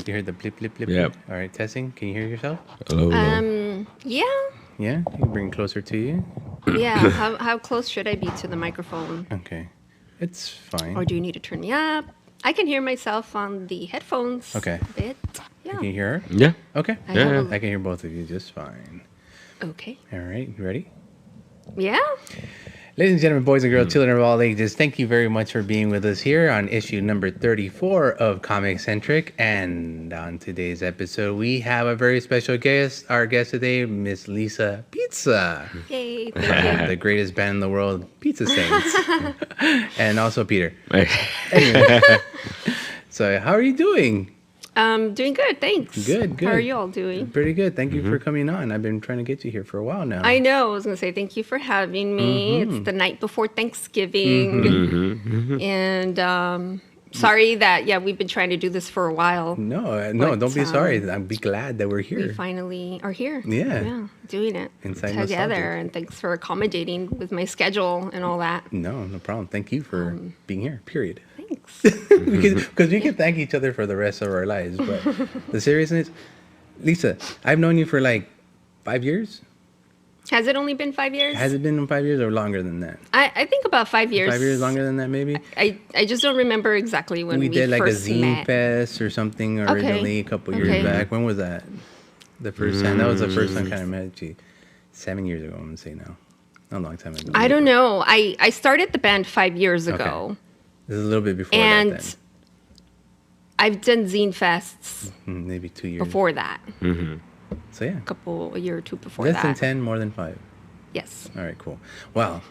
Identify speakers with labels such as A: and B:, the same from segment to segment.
A: You heard the blip, blip, blip?
B: Yep.
A: All right, testing. Can you hear yourself?
B: Hello.
C: Yeah.
A: Yeah? You can bring it closer to you?
C: Yeah. How close should I be to the microphone?
A: Okay. It's fine.
C: Or do you need to turn me up? I can hear myself on the headphones.
A: Okay.
C: A bit. Yeah.
A: Can you hear her?
B: Yeah.
A: Okay.
C: I have
A: I can hear both of you just fine.
C: Okay.
A: All right. You ready?
C: Yeah.
A: Ladies and gentlemen, boys and girls, children of all ages, thank you very much for being with us here on issue number 34 of ComiCentric. And on today's episode, we have a very special guest. Our guest today, Miss Liza Pizza.
C: Yay. Thank you.
A: The greatest band in the world, Pizza Saints. And also Peter. Anyway, so how are you doing?
C: Doing good. Thanks.
A: Good.
C: How are you all doing?
A: Pretty good. Thank you for coming on. I've been trying to get you here for a while now.
C: I know. I was going to say thank you for having me. It's the night before Thanksgiving. And sorry that, we've been trying to do this for a while.
A: No,
C: But,
A: don't be sorry. I'll be glad that we're here.
C: We finally are here.
A: Yeah.
C: Yeah, doing it
A: Inside
C: together.
A: nostalgia.
C: And thanks for accommodating with my schedule and all that.
A: No problem. Thank you for being here, period.
C: Thanks.
A: Because we can thank each other for the rest of our lives. But the seriousness, Lisa, I've known you for like 5 years.
C: Has it only been 5 years?
A: Has it been 5 years or longer than that?
C: I think about 5 years.
A: 5 years longer than that, maybe?
C: I just don't remember exactly when we
A: did like a
C: first
A: zine
C: met.
A: fest or something originally a couple years
C: Okay.
A: back. When was that? The first time. That was the first time I kind of met you. 7 years ago, I'm going to say now. A long time ago.
C: I don't know. I started the band 5 years ago.
A: Okay. This is a little bit before
C: And
A: that
C: I've done zine fests
A: then. Maybe 2 years.
C: before that.
A: So yeah.
C: A year or two before
A: Less
C: that.
A: than 10, more than 5.
C: Yes.
A: All right, cool. Well,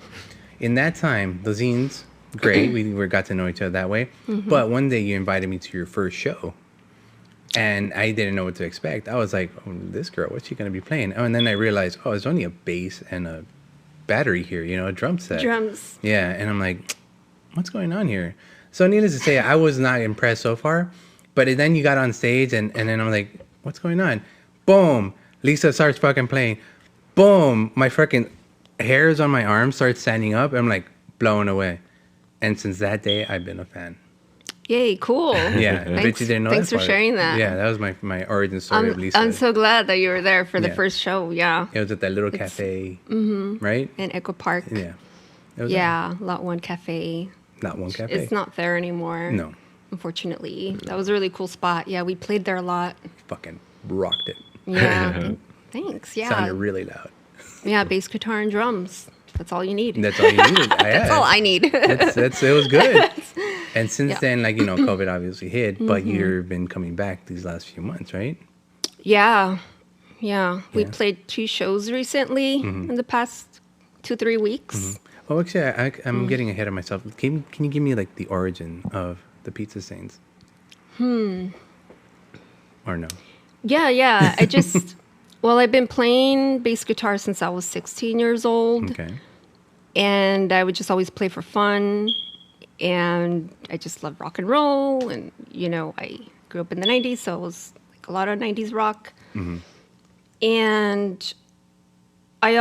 A: in that time, the zines, great. we got to know each other that way. But one day you invited me to your first show. And I didn't know what to expect. I was like, oh, this girl, what's she going to be playing? Oh, and then I realized, oh, it's only a bass and a battery here, a drum set.
C: Drums.
A: Yeah, and I'm like, what's going on here? So needless to say, I was not impressed so far. But then you got on stage, and then I'm like, what's going on? Boom! Lisa starts fucking playing. Boom! My freaking hairs on my arms start standing up. I'm like blown away. And since that day, I've been a fan.
C: Yay, cool.
A: Yeah, I bet you didn't know
C: Thanks
A: that
C: for
A: part.
C: sharing that.
A: Yeah, that was my origin story of Lisa.
C: I'm so glad that you were there for the
A: Yeah.
C: first show. Yeah.
A: It was at that little cafe, right?
C: In Echo Park.
A: Yeah. It was
C: Yeah, Lot 1 Cafe.
A: Not one cafe.
C: It's not there anymore.
A: No.
C: Unfortunately. That was a really cool spot. Yeah, we played there a lot.
A: Fucking rocked it.
C: Yeah. Thanks. Yeah.
A: Sounded really loud.
C: Yeah, bass guitar and drums. That's all you need.
A: That's all you needed.
C: That's all I need.
A: It was good. And since
C: Yeah.
A: then, COVID obviously hit, but you've been coming back these last few months, right?
C: Yeah. Yeah. We
A: Yeah.
C: played 2 shows recently in the past 2-3 weeks.
A: Oh, actually, I'm getting ahead of myself. Can you give me like the origin of the Pizza Saints? Or no?
C: Yeah. I just, I've been playing bass guitar since I was 16 years old.
A: Okay.
C: And I would just always play for fun. And I just love rock and roll. And, I grew up in the 90s, so it was like a lot of 90s rock. And I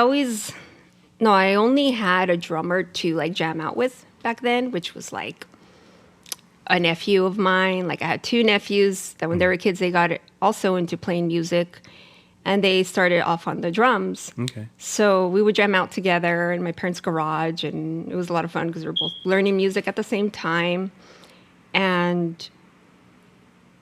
C: only had a drummer to like jam out with back then, which was like a nephew of mine. Like I had 2 nephews that when they were kids, they got also into playing music. And they started off on the drums.
A: Okay.
C: So we would jam out together in my parents' garage, and it was a lot of fun because we were both learning music at the same time. And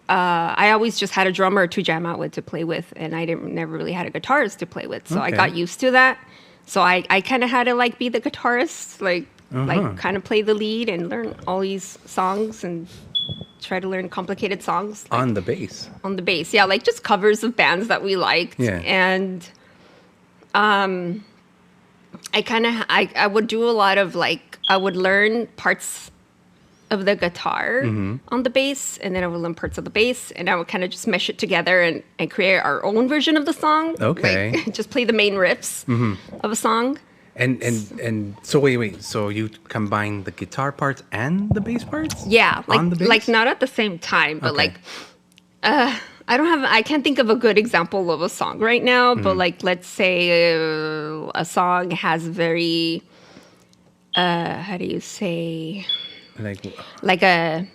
C: I always just had a drummer to jam out with, to play with, and I never really had a guitarist to play with. So I
A: Okay.
C: got used to that. So I kind of had to like be the guitarist, like kind of play the lead and learn all these songs and try to learn complicated songs. Like,
A: On the bass.
C: on the bass. Yeah, like just covers of bands that we liked.
A: Yeah.
C: And I would do a lot of like, I would learn parts of the guitar on the bass, and then I would learn parts of the bass, and I would kind of just mesh it together and create our own version of the song.
A: Okay.
C: Like, just play the main riffs of a song.
A: And so wait. So you combine the guitar parts and the bass parts?
C: Yeah,
A: On the bass?
C: like not at the same time, but
A: Okay.
C: like I can't think of a good example of a song right now, but like let's say a song has very how do you say,
A: Like
C: like a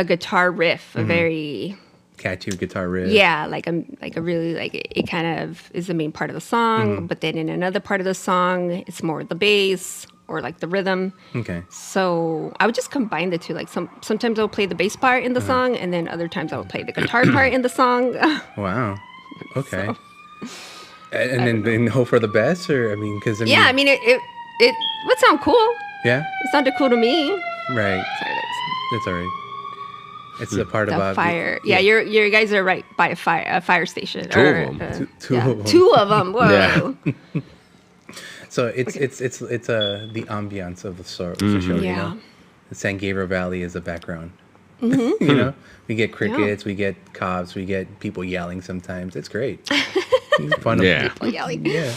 C: guitar riff, a very
A: catchy guitar riff.
C: Yeah, like a really like it kind of is the main part of the song, but then in another part of the song, it's more the bass or like the rhythm.
A: Okay.
C: So I would just combine the two. Like sometimes I'll play the bass part in the song, and then other times I would play the guitar part in the song.
A: Wow. Okay.
C: So,
A: and then hope for the best, or I mean, because
C: yeah, I mean it would sound cool.
A: Yeah.
C: It sounded cool to me.
A: Right.
C: Sorry,
A: That's all right. It's the part
C: the
A: about
C: fire. Yeah, you guys are right by a fire station.
B: Two of them.
A: Two of them.
C: Two of them. Whoa.
B: Yeah.
A: So it's the ambiance of the show. You
C: Yeah.
A: know? The San Gabriel Valley is the background. You know, we get crickets, we get cops, we get people yelling. Sometimes it's great. It's fun.
B: Yeah.
C: People yelling.
A: Yeah.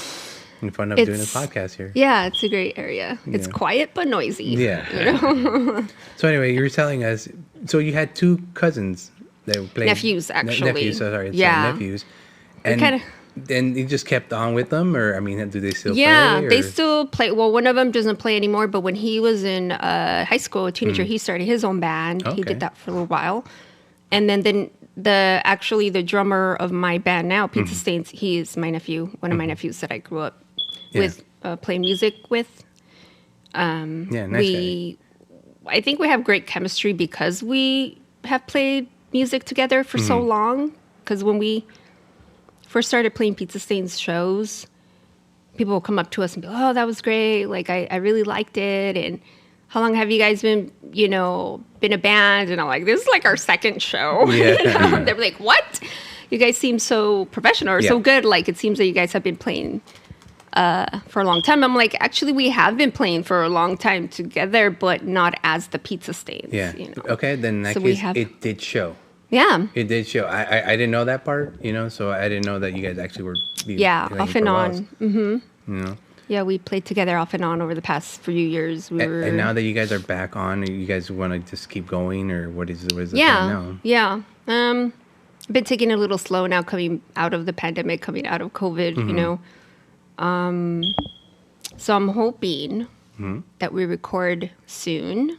A: And fun of doing a podcast here.
C: Yeah, it's a great area. It's
A: Yeah.
C: quiet but noisy.
A: Yeah.
C: You know?
A: So anyway, you were telling us. So you had two cousins that played
C: Nephews, actually.
A: Nephews. Sorry,
C: Yeah.
A: nephews.
C: We
A: And
C: kinda-
A: then you just kept on with them, or I mean, do they still
C: Yeah,
A: play?
C: they
A: or-
C: still play. Well, one of them doesn't play anymore, but when he was in high school, a teenager, he started his own band. He
A: Okay.
C: did that for a little while. And then the drummer of my band now, Pizza Stains, he is my nephew, one of my nephews that I grew up
A: Yeah.
C: with, playing music with.
A: Yeah, nice guy.
C: I think we have great chemistry because we have played music together for so long. Because when we first started playing Pizza Stains shows, people will come up to us and be, "Oh, that was great! Like I really liked it." And how long have you guys been a band? And I'm like, "This is like our second show."
A: Yeah.
C: You know? They're like, "What? You guys seem so professional or so
A: Yeah.
C: good. Like it seems that you guys have been playing." For a long time. I'm like, actually, we have been playing for a long time together, but not as the Pizza Stains.
A: Yeah.
C: You know?
A: Okay. Then in that
C: So we
A: case,
C: have-
A: it did show.
C: Yeah.
A: It did show. I didn't know that part. You know, so I didn't know that you guys actually were.
C: Yeah.
A: playing
C: Off
A: for
C: and
A: a while.
C: on. Mm-hmm.
A: You know.
C: Yeah, we played together off and on over the past few years. We were.
A: And now that you guys are back on, you guys want to just keep going, or what is the plan now?
C: Yeah. I've been taking it a little slow now, coming out of the pandemic, coming out of COVID. You know. So I'm hoping that we record soon,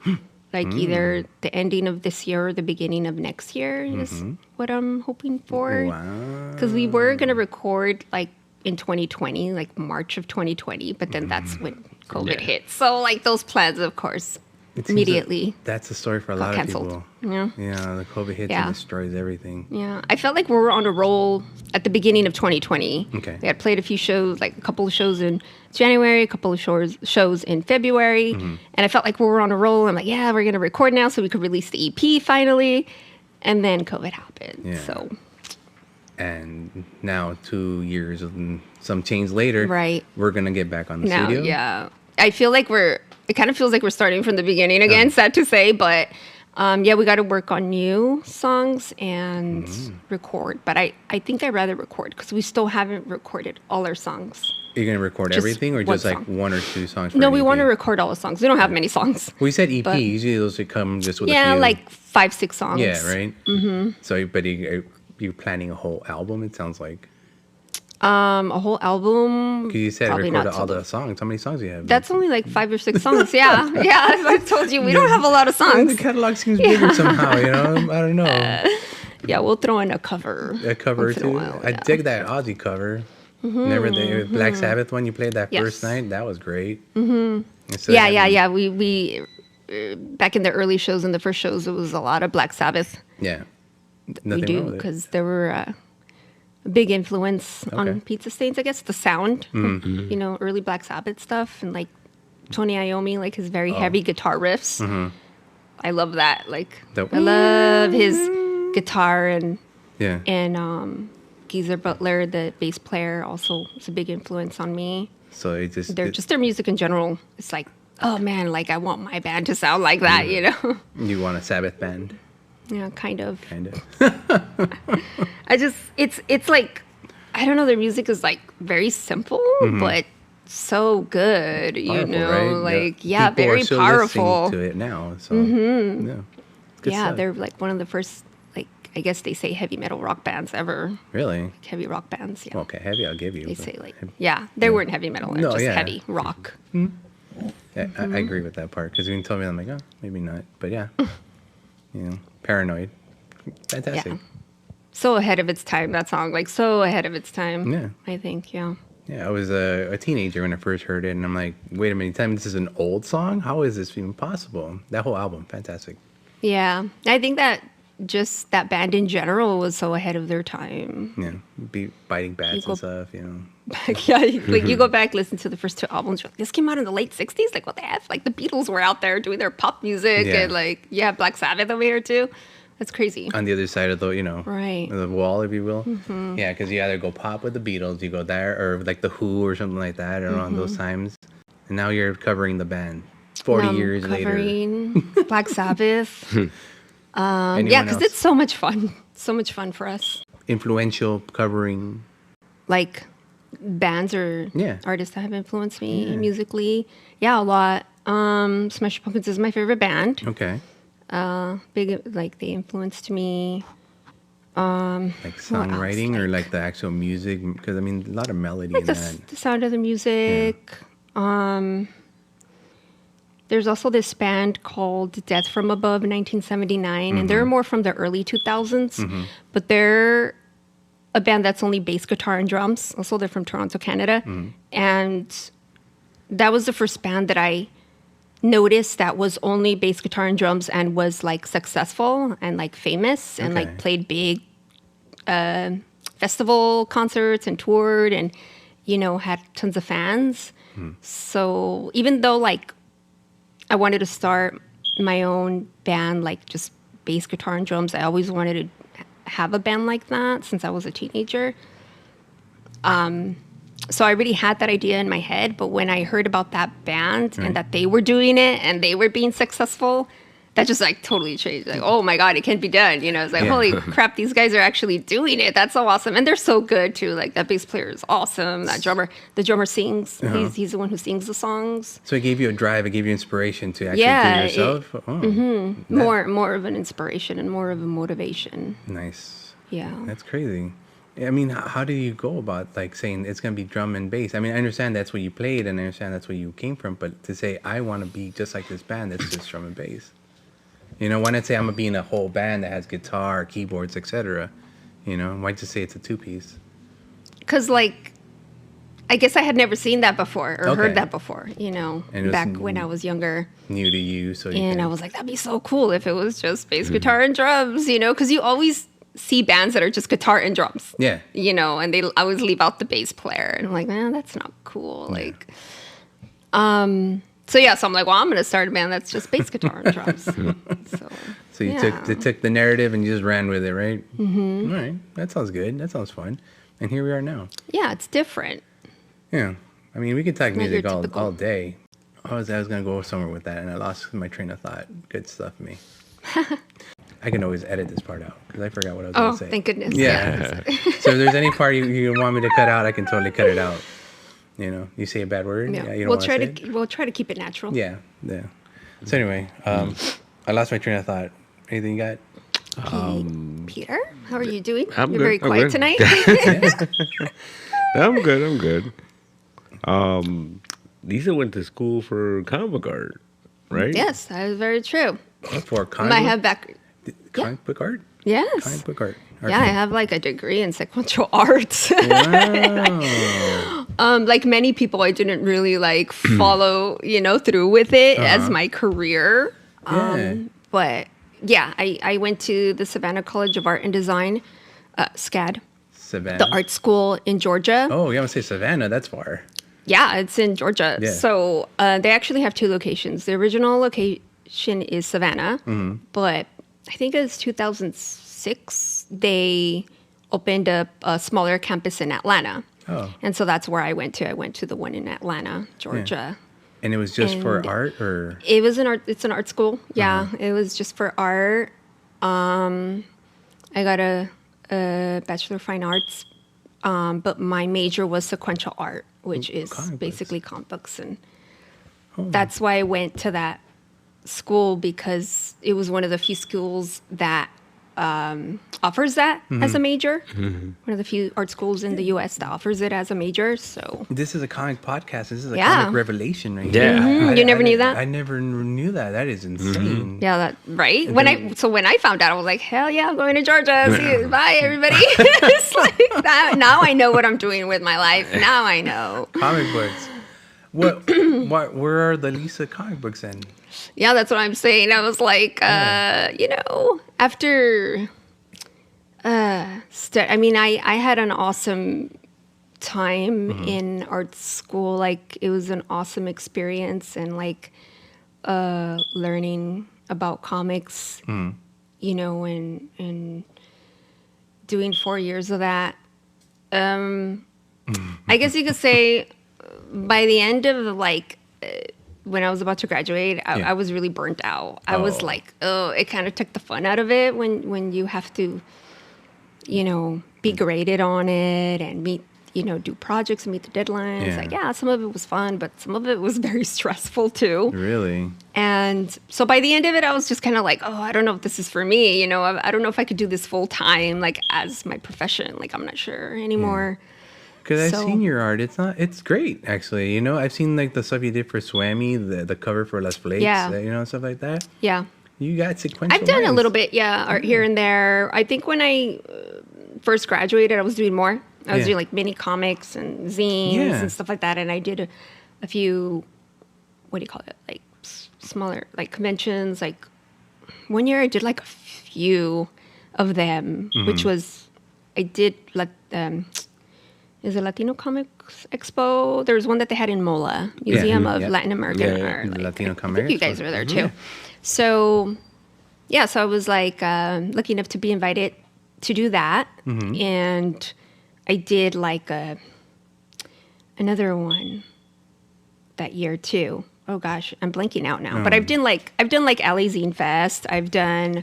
C: like either the ending of this year or the beginning of next year is what I'm hoping for.
A: Wow.
C: Because we were gonna record like in 2020, like March of 2020, but then that's when COVID
B: Yeah.
C: hit. So like those plans, of course,
A: It seems that
C: immediately.
A: That's the story for a
C: got
A: lot
C: canceled.
A: of people.
C: Yeah.
A: Yeah, the COVID hits
C: Yeah.
A: and destroys everything.
C: Yeah, I felt like we were on a roll at the beginning of 2020.
A: Okay.
C: We had played a few shows, like a couple of shows in January, a couple of shows in February, and I felt like we were on a roll. I'm like, yeah, we're gonna record now so we could release the EP finally, and then COVID happened.
A: Yeah.
C: So
A: And now 2 years and some change later,
C: Right.
A: we're gonna get back on the
C: now,
A: studio.
C: yeah, I feel like it kind of feels like we're starting from the beginning again. Sad to say, but yeah, we got to work on new songs and record. But I think I'd rather record because we still haven't recorded all our songs.
A: You're gonna record
C: Just
A: everything, or
C: one
A: just like
C: song.
A: one or two songs? For
C: No,
A: an
C: we
A: EP?
C: want to record all the songs. We don't have many songs.
A: We said EP.
C: but-
A: Usually those would come just with a
C: Yeah,
A: few.
C: like 5-6 songs.
A: Yeah, right. Mm-hmm. So, but you're planning a whole album. It sounds like.
C: A whole album.
A: Because you said
C: probably
A: recorded
C: not
A: all
C: till
A: the songs. How many songs do you have?
C: That's only like 5 or 6 songs. Yeah, yeah. As I told you, we don't have a lot of
A: the
C: songs.
A: catalog seems bigger somehow. You know, I don't know.
C: Yeah, we'll throw in a cover.
A: A cover
C: once in a
A: too.
C: while,
A: I
C: yeah.
A: dig that Ozzy cover. Remember the Black Sabbath one you played that
C: Yes.
A: first night? That was great. Mm-hmm.
C: Yeah. We back in the early shows and the first shows, it was a lot of Black Sabbath.
A: Yeah.
C: We
A: Nothing
C: do
A: wrong with it.
C: because there were a big influence
A: Okay.
C: on Pizza Stains, I guess. The sound, you know, early Black Sabbath stuff, and like Tony Iommi, like his very heavy guitar riffs. I love that. Like
A: The-
C: I love his guitar and
A: Yeah.
C: Geezer Butler, the bass player, also is a big influence on me.
A: So it just.
C: Just their music in general. It's like, oh man, like I want my band to sound like that, you know?
A: You want a Sabbath band?
C: Yeah, kind of.
A: Kind of.
C: It's like, I don't know, their music is like very simple, but so good, you
A: Powerful,
C: know?
A: right?
C: Like, yeah,
A: People are
C: very
A: still
C: powerful.
A: listening to it now. So, yeah. It's good
C: Yeah,
A: stuff.
C: they're like one of the first, like, I guess they say heavy metal rock bands ever.
A: Really?
C: Heavy rock bands, yeah.
A: Okay, heavy, I'll give you.
C: They
A: but
C: say like, yeah, they weren't heavy metal, they're
A: No,
C: just
A: yeah.
C: heavy rock.
A: Yeah, I agree with that part because when you told me, I'm like, oh, maybe not. But yeah, you know, paranoid. Fantastic.
C: Yeah. so ahead of its time, that song. Like, so ahead of its time.
A: Yeah.
C: I think, yeah.
A: Yeah, I was a teenager when I first heard it, and I'm like, wait a minute, this is an old song? How is this even possible? That whole album, fantastic.
C: Yeah. I think that just that band in general was so ahead of their time.
A: Yeah, biting bats and stuff,
C: Yeah, like you go back, listen to the first two albums. You're like, this came out in the late 60s? Like, what the F? Like, the Beatles were out there doing their pop music, and like, you have Black Sabbath over here too. That's crazy.
A: On the other side of the,
C: right.
A: the wall, if you will. Yeah, because you either go pop with the Beatles, you go there, or like the Who or something like that around those times. And now you're covering the band 40 years
C: covering
A: later.
C: Black Sabbath. Yeah, because it's so much fun. So much fun for us.
A: Influential covering.
C: Like bands or artists that have influenced me musically. Yeah, a lot. Smashing Pumpkins is my favorite band.
A: Okay.
C: Big, like they influenced me.
A: Like songwriting or like the actual music? Because I mean, a lot of melody
C: like
A: in that.
C: The sound of the music. Yeah. There's also this band called Death from Above 1979, and they're more from the early 2000s, but they're a band that's only bass guitar and drums. Also, they're from Toronto, Canada. And that was the first band that I noticed that was only bass guitar and drums and was like successful and like famous and like played big festival concerts and toured and, had tons of fans. So even though like I wanted to start my own band, like just bass guitar and drums, I always wanted to have a band like that since I was a teenager. So I already had that idea in my head, but when I heard about that band and that they were doing it and they were being successful, that just like totally changed. Like, oh my God, it can be done. It's like, holy crap, these guys are actually doing it. That's so awesome. And they're so good too. Like that bass player is awesome. That the drummer sings. He's the one who sings the songs.
A: So it gave you a drive. It gave you inspiration to actually do it yourself.
C: More of an inspiration and more of a motivation.
A: Nice.
C: Yeah.
A: That's crazy. I mean, how do you go about like saying it's going to be drum and bass? I mean, I understand that's what you played and I understand that's where you came from, but to say I want to be just like this band that's just drum and bass. Why not say I'm going to be in a whole band that has guitar, keyboards, etc.? Why just say it's a two-piece?
C: Because, like, I guess I had never seen that before or heard that before, back when I was younger.
A: New to you.
C: I was like, that'd be so cool if it was just bass guitar and drums, because you always see bands that are just guitar and drums.
A: Yeah.
C: And they always leave out the bass player. And I'm like, man, that's not cool.
A: Yeah.
C: Like, so I'm like, well, I'm going to start a band that's just bass guitar and drums.
A: So you took the narrative and you just ran with it, right? All right. That sounds good. That sounds fun. And here we are now.
C: Yeah, it's different.
A: Yeah. I mean, we could talk music all day. I was going to go somewhere with that, and I lost my train of thought. Good stuff, me. I can always edit this part out, because I forgot what I was going to say.
C: Oh, thank goodness.
A: Yeah. So if there's any part you want me to cut out, I can totally cut it out. You say a bad word.
C: Yeah,
A: you don't
C: we'll try to keep it natural.
A: Yeah. So anyway, I lost my train of thought. Anything you got?
C: Peter, how are you doing?
B: You're
C: very quiet tonight.
B: I'm good. Lisa went to school for comic book art, right?
C: Yes, that is very true.
A: For comic book art?
C: Yes.
A: Comic book art.
C: Yeah, I have like a degree in sequential art.
A: Wow.
C: Like many people, I didn't really like follow, through with it as my career. But yeah, I went to the Savannah College of Art and Design, SCAD.
A: Savannah?
C: The art school in Georgia.
A: Oh, you want to say Savannah? That's far.
C: Yeah, it's in Georgia.
A: Yeah.
C: So they actually have two locations. The original location is Savannah, but I think it was 2006, they opened up a smaller campus in Atlanta.
A: Oh.
C: And so that's where I went to. I went to the one in Atlanta, Georgia.
A: Yeah. And it was just for art, or?
C: It was it's an art school. Yeah, it was just for art. I got a Bachelor of Fine Arts, but my major was sequential art, which is basically comic books. And that's why I went to that school, because it was one of the few schools that offers that as a major. One of the few art schools in the U.S. that offers it as a major. So
A: This is a comic podcast. This is a
C: Yeah.
A: comic revelation right
B: Yeah.
A: here.
C: You never knew that?
A: I never knew that. That is insane.
C: yeah, that right. When I found out, I was like, hell yeah, I'm going to Georgia. See you. Bye, everybody. It's like that. Now I know what I'm doing with my life. Now I know.
A: Comic books. Where are the Lisa comic books then?
C: Yeah, that's what I'm saying. I was like, after I had an awesome time in art school. Like, it was an awesome experience, and like learning about comics, and doing 4 years of that. I guess you could say by the end of when I was about to graduate, I was really burnt out. I was like, it kind of took the fun out of it when you have to, be graded on it and meet, do projects and meet the deadlines.
A: Yeah.
C: Like, yeah, some of it was fun, but some of it was very stressful too.
A: Really?
C: And so by the end of it, I was just kind of like, I don't know if this is for me. I don't know if I could do this full time, like as my profession. Like, I'm not sure anymore.
A: Because I've
C: So-
A: seen your art. It's great, actually. I've seen like the stuff you did for Swammy, the cover for Les Flakes,
C: Yeah.
A: Stuff like that.
C: Yeah.
A: You got sequential
C: I've done a
A: lines.
C: little bit, art here and there. I think when I first graduated, I was doing more. I was
A: Yeah.
C: doing like mini comics and zines
A: Yeah.
C: and stuff like that. And I did a few, what do you call it? Like smaller, like conventions. Like one year I did like a few of them, which was, I did like, is it Latino Comics Expo? There was one that they had in MOLA, Museum of Latin American
B: Yeah,
C: Art.
A: the Latino
C: I
A: Comic
C: think you
A: Expo.
C: guys were there too. So, so I was like lucky enough to be invited to do that, and I did like another one that year too. Oh gosh, I'm blanking out now. But I've done like LA Zine Fest. I've done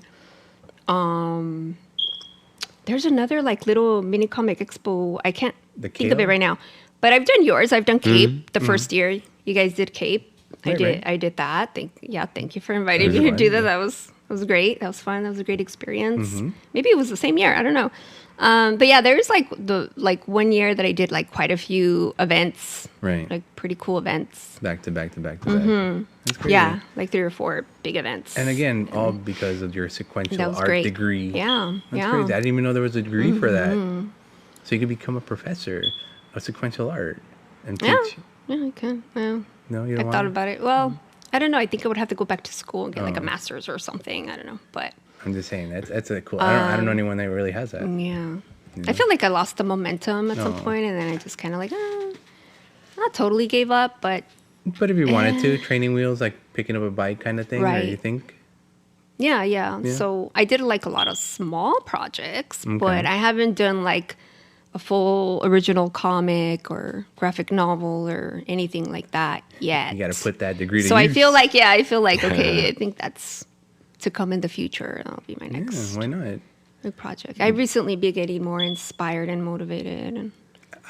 C: there's another like little mini comic expo. I can't
A: The
C: think of it
A: Kale?
C: right now. But I've done yours. I've done Cape the first year. You guys did Cape.
A: Right.
C: I did that. Thank you for inviting
A: That
C: me
A: was
C: to do
A: fun,
C: that. That was great. That was fun. That was a great experience. Maybe it was the same year. I don't know. But yeah, there's like 1 year that I did like quite a few events.
A: Right.
C: Like pretty cool events.
A: Back to back to back to back. That's crazy.
C: Yeah, like 3 or 4 big events.
A: And again, all because of your sequential
C: That was
A: art
C: great.
A: degree.
C: Yeah,
A: That's
C: yeah.
A: crazy. I didn't even know there was a degree for that. So you could become a professor of sequential art and teach.
C: Yeah, I can. Yeah.
A: No, you
C: I
A: don't
C: thought
A: want
C: about it. Well, I don't know. I think I would have to go back to school and get like a master's or something. I don't know, but
A: I'm just saying that's a cool. I don't know anyone that really has that.
C: yeah. I feel like I lost the momentum at some
A: No.
C: point, and then I just kind of like, not totally gave up, but
A: But if you wanted to, training wheels, like picking up a bike kind of thing, or
C: Right.
A: you think?
C: yeah. So I did like a lot of small projects, but I haven't done like a full original comic or graphic novel or anything like that yet.
A: You got to put that degree to
C: So
A: use.
C: I feel like, okay, I think that's to come in the future. That'll be my next
A: Yeah, why not?
C: big project. I've recently been getting more inspired and motivated. And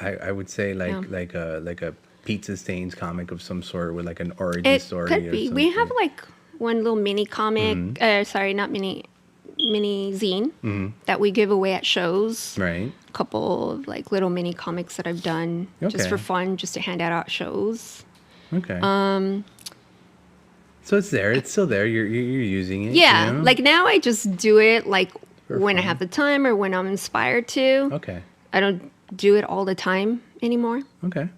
A: I would say like a pizza stains comic of some sort with like an origin
C: it
A: story.
C: could
A: or
C: be. We have
A: something.
C: like one little mini comic. Sorry, not mini zine that we give away at shows.
A: Right.
C: A couple of like little mini comics that I've done just
A: Okay.
C: for fun, just to hand out at shows.
A: Okay. So it's there. It's still there. You're using it.
C: Yeah,
A: you know?
C: like now I just do it like
A: For
C: when I
A: fun.
C: have the time or when I'm inspired to.
A: Okay.
C: I don't do it all the time anymore,
A: Okay.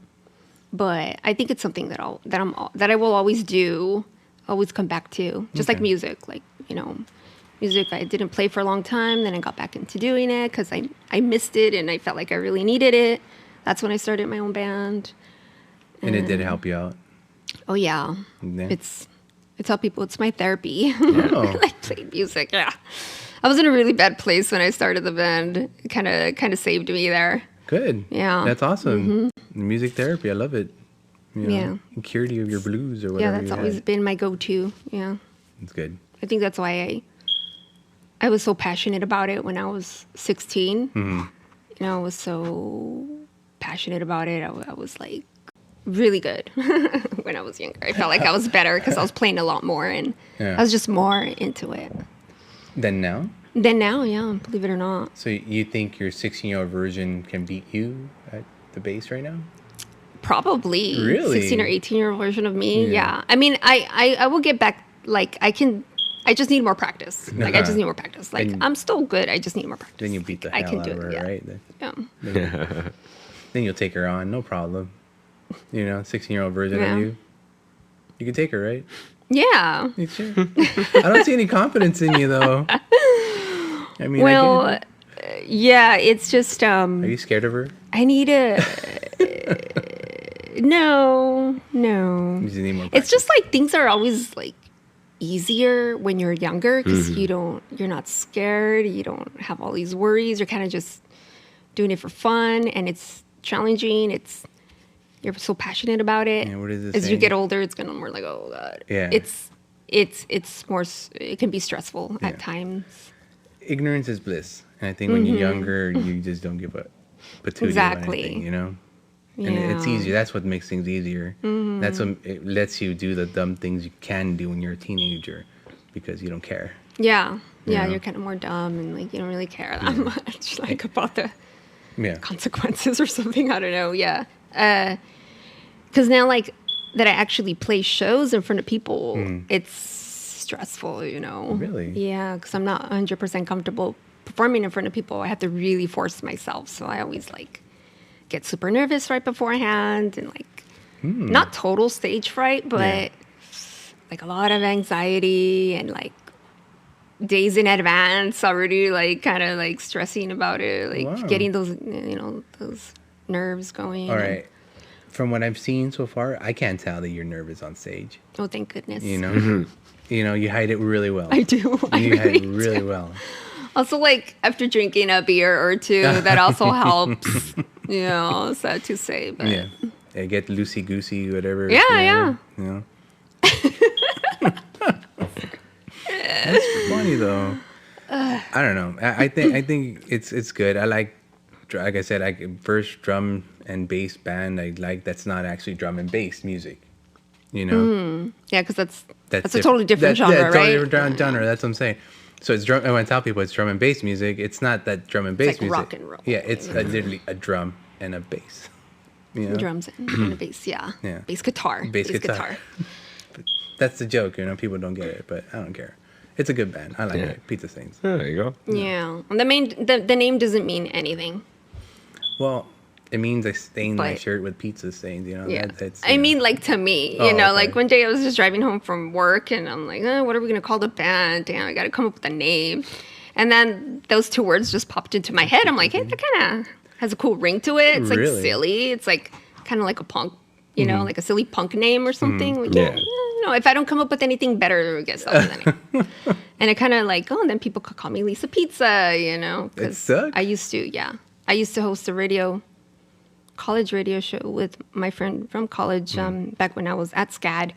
C: but I think it's something that I will always do, always come back to. Just like
A: Okay.
C: music, like music I didn't play for a long time, then I got back into doing it because I missed it and I felt like I really needed it. That's when I started my own band.
A: And it did help you out.
C: Oh yeah,
A: Yeah.
C: I tell people it's my therapy.
A: Oh.
C: I like playing music. Yeah, I was in a really bad place when I started the band. It kind of saved me there.
A: Good.
C: Yeah.
A: That's awesome. Music therapy. I love it.
C: Yeah.
A: It cured you of your blues or
C: Yeah,
A: whatever.
C: that's
A: you
C: always
A: had.
C: been my go-to. Yeah,
A: It's good.
C: I think that's why I was so passionate about it when I was 16. I was so passionate about it. I was like really good when I was younger. I felt like I was better because I was playing a lot more and
A: Yeah.
C: I was just more into it.
A: Then now?
C: Than now, yeah, believe it or not.
A: So you think your 16-year-old version can beat you at the bass right now?
C: Probably.
A: Really?
C: 16 or 18-year-old version of me.
A: Yeah.
C: Yeah. I mean, I will get back. Like, I just need more practice. Like, I just need more practice. Like,
A: And-
C: I'm still good. I just need more practice.
A: Then you beat the
C: I
A: hell
C: can
A: out
C: do
A: of
C: it,
A: her,
C: yeah.
A: right?
C: Yeah.
A: Then you'll take her on, no problem. 16-year-old version
C: Yeah.
A: of you. You can take her, right?
C: Yeah.
A: You sure? I don't see any confidence in you, though. I mean,
C: Well,
A: I get
C: yeah, it's just,
A: it. Are you scared of her?
C: I need a, no.
A: You just need more
C: It's
A: practice.
C: just like things are always like easier when you're younger because you're not scared. You don't have all these worries. You're kind of just doing it for fun, and it's challenging. You're so passionate about it.
A: Yeah, what is it
C: As you
A: saying?
C: get older, it's gonna more like, oh god.
A: Yeah.
C: It's more. It can be stressful
A: Yeah.
C: at times.
A: Ignorance is bliss. And I think when you're younger, you just don't give a patootie
C: Exactly.
A: about anything, you know? And it's
C: Yeah.
A: easier. That's what makes things easier. That's what it lets you do the dumb things you can do when you're a teenager because you don't care.
C: Yeah. Yeah,
A: know?
C: you're kind of more dumb and like you don't really care that much like about the
A: Yeah.
C: consequences or something. I don't know. Yeah. Because now, like, that I actually play shows in front of people, it's stressful, you know?
A: Really?
C: Yeah, because I'm not 100% comfortable performing in front of people. I have to really force myself. So I always, like, get super nervous right beforehand and, like, not total stage fright, but,
A: Yeah.
C: like, a lot of anxiety and, like, days in advance already, like, kind of, like, stressing about it, like,
A: Wow.
C: getting those, you know, those nerves going.
A: All right. From what I've seen so far, I can't tell that you're nervous on stage.
C: Oh, thank goodness.
A: You know? You know, you hide it really well.
C: I do. I
A: You hide it
C: really
A: really
C: do.
A: well.
C: Also, like, after drinking a beer or two, that also helps. You know, sad to say, but
A: Yeah. Yeah, get loosey goosey, whatever.
C: Yeah,
A: you know,
C: yeah.
A: You know? That's funny though. I don't know. I think it's good. I like I said, first drum and bass band. I like that's not actually drum and bass music. You know,
C: yeah, because that's a
A: diff-
C: totally different genre,
A: yeah,
C: right?
A: Totally different genre. That's what I'm saying. So it's drum. I want to tell people it's drum and bass music. It's not that drum and bass
C: like
A: music.
C: rock and roll.
A: Yeah, it's literally a drum and a bass. You know?
C: Drums and a bass, yeah.
A: Yeah.
C: Bass guitar.
A: Bass guitar. That's the joke, you know. People don't get it, but I don't care. It's a good band. I like it. Pizza Stains.
B: There you go.
C: Yeah. And the name doesn't mean anything.
A: Well, it means I stained my
C: But-
A: shirt with pizza stains. You know.
C: Yeah.
A: That's,
C: I mean, like, to me,
A: Oh,
C: you know,
A: okay.
C: like, one day I was just driving home from work and I'm like, what are we going to call the band? Damn, I got to come up with a name. And then those two words just popped into my head. I'm like, hey, that kind of has a cool ring to it. It's, like,
A: Really?
C: silly. It's, like, kind of like a punk, you know, like a silly punk name or something. Like,
B: Yeah.
C: you know, if I don't come up with anything better, I guess that'll be the name. And it kind of like, then people could call me Lisa Pizza, you know. 'cause
A: sucks.
C: I used to host a college radio show with my friend from college back when I was at SCAD.